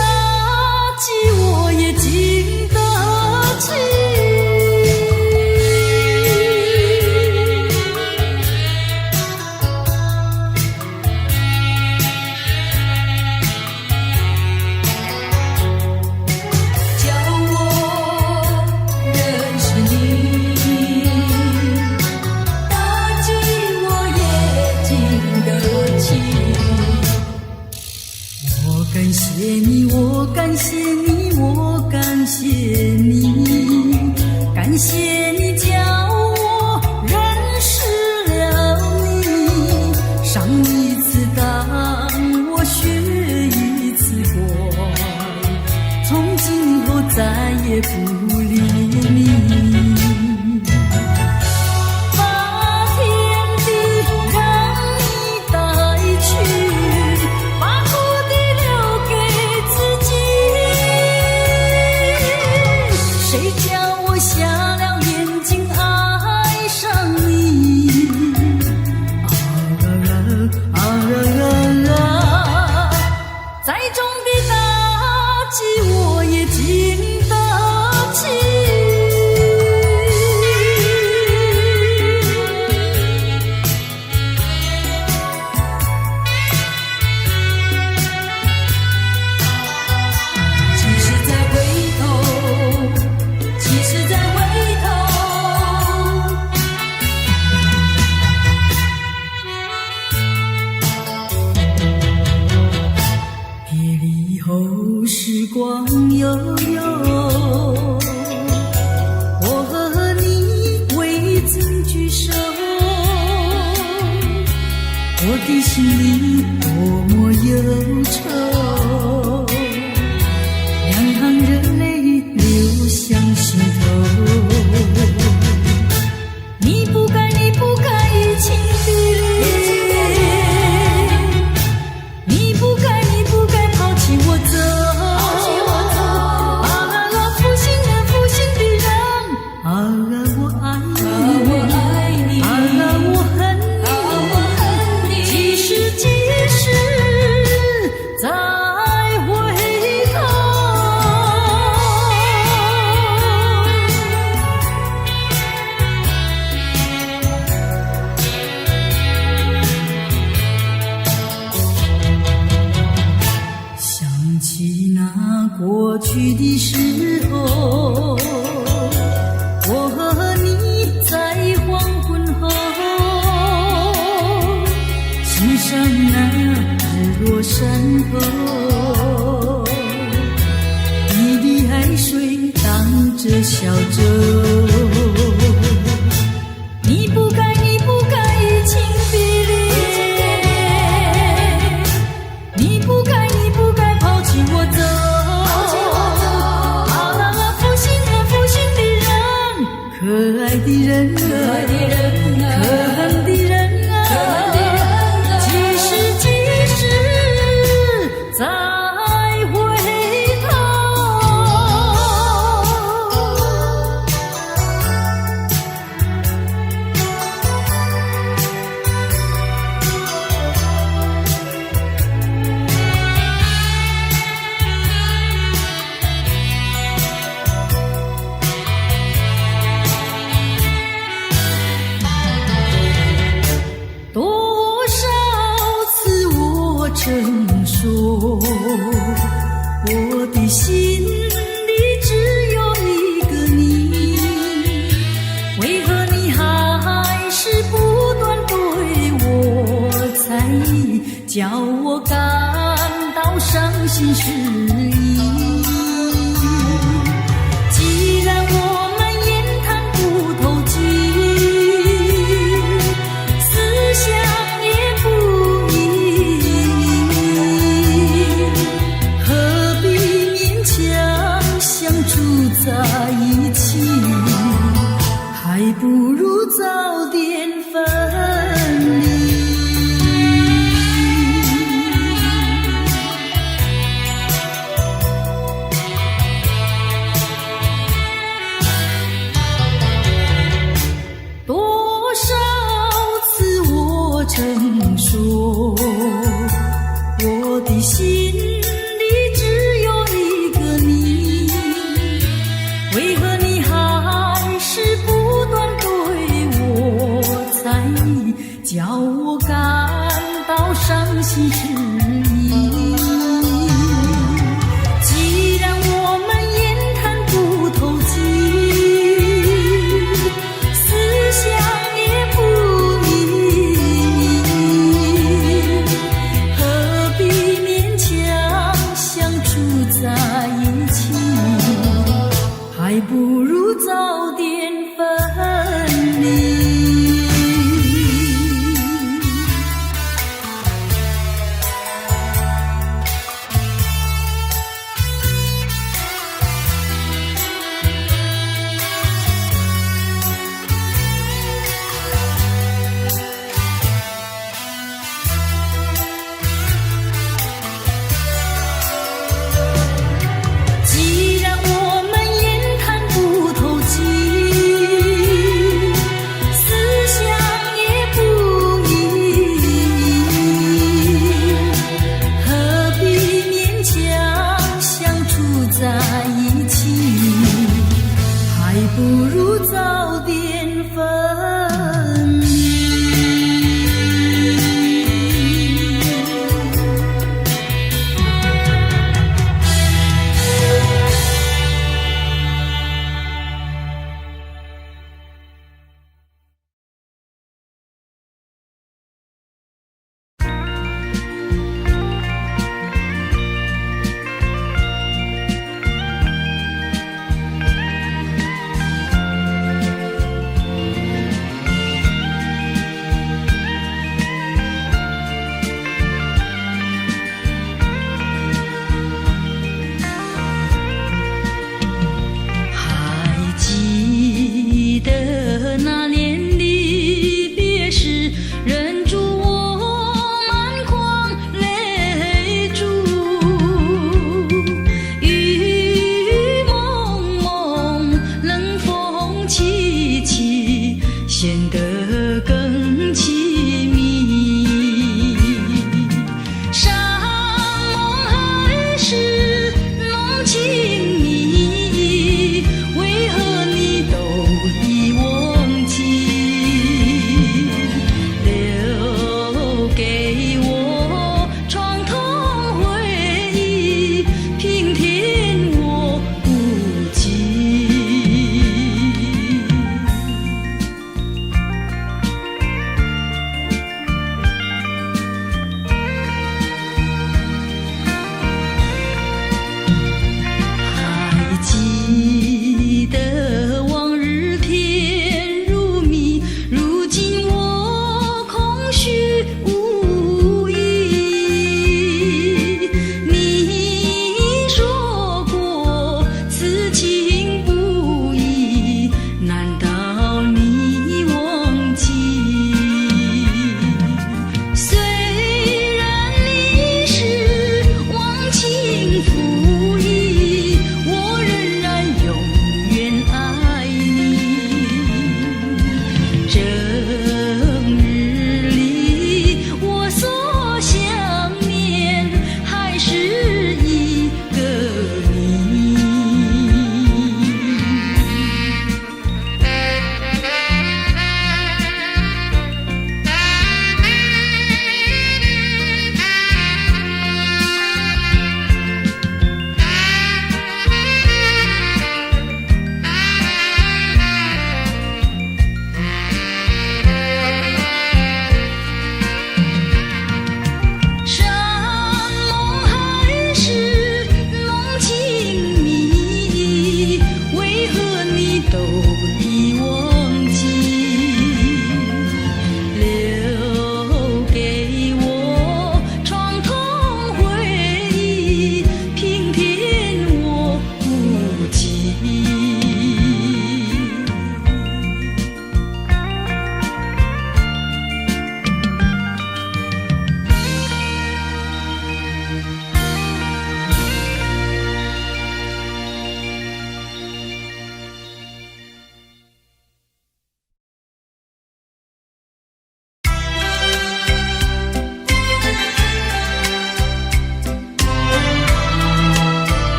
击我也经得起。感谢你，我感谢你，我感谢你，感谢你教我认识了你，上一次当我学一次乖，从今后再也不理你。时光悠悠，我和你未曾聚首，我的心里多么忧愁，两行热泪流向心头。你不该移情别恋，你不该抛弃我走。过去的时候，我和你在黄昏后欣赏那日落山后，你的海水荡着小舟。你不该移情别恋，你不该抛弃我走。可爱的人啊，可恨的人啊，几时再回头。曾说我的心里只有一个你，为何你还是不断对我猜疑，叫我感到伤心失意。既然我们言谈不投机，思想也不一，在一起，还不如早点分离。多少次我曾说，我的心里不如早点分离。既然我们言谈不投机，思想也不一，何必勉强相处在一起？还不如早点分离。显得更亲密。山盟海誓浓情蜜，为何你都已忘记？留给我创痛回忆，平添我孤寂。记得往日甜如蜜，如今我空虚无依。你说过此情不移，难道你忘记？虽然你是忘情负义，我仍然永远爱你。正日里我所想念，还是一个你。山盟海誓浓情蜜，为何你都已忘记？留给我创痛回忆，平添我孤寂。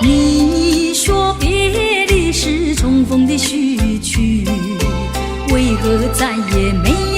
你说别离是重逢的序曲，为何再也没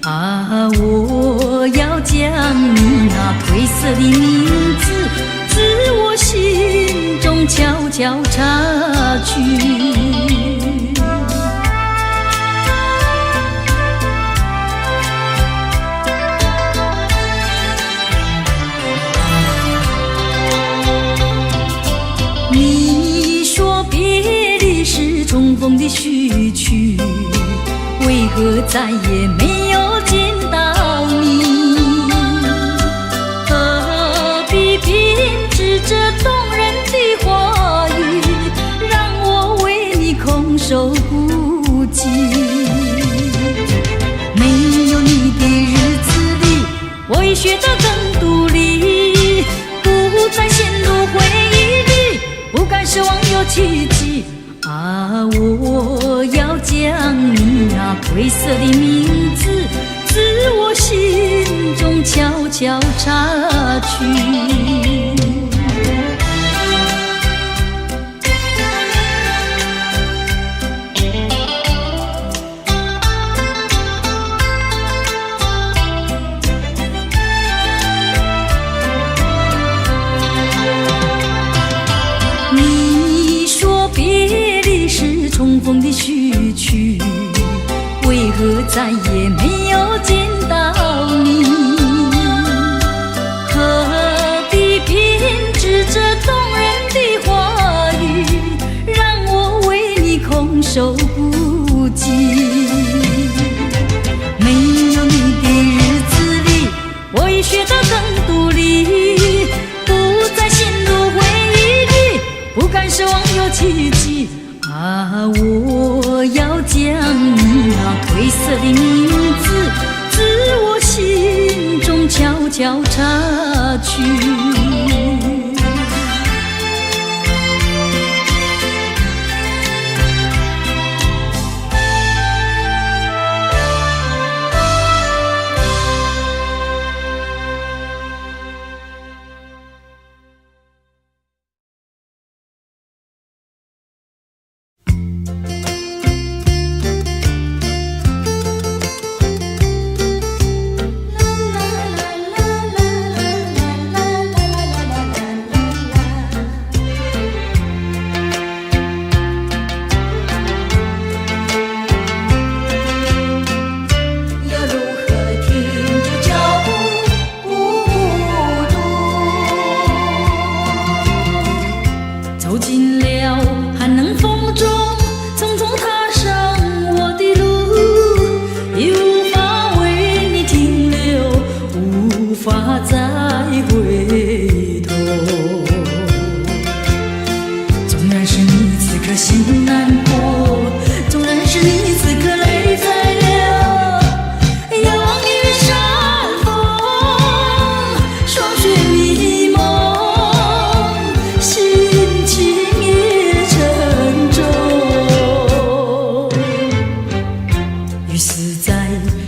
啊，我要将你那褪色的名字，自我心中悄悄擦去。你说别离是重逢的序曲，为何再也没有见到你？何必编织这动人的话语，让我为你空守孤寂？没有你的日子里，我已学得更独立，不再陷入回忆里，不敢奢望有奇迹。啊，我要将你那褪色的名字，自我心中悄悄擦去。重逢的序曲，为何再也没有见到你？何必编织这动人的话语，让我为你空守孤寂？没有你的日子里，我已学得更独立，不再陷入回忆里，不敢奢望有奇迹。啊，我要将你那褪色的名字，自我心中悄悄擦去。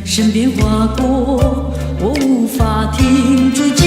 身边划过，我无法停住。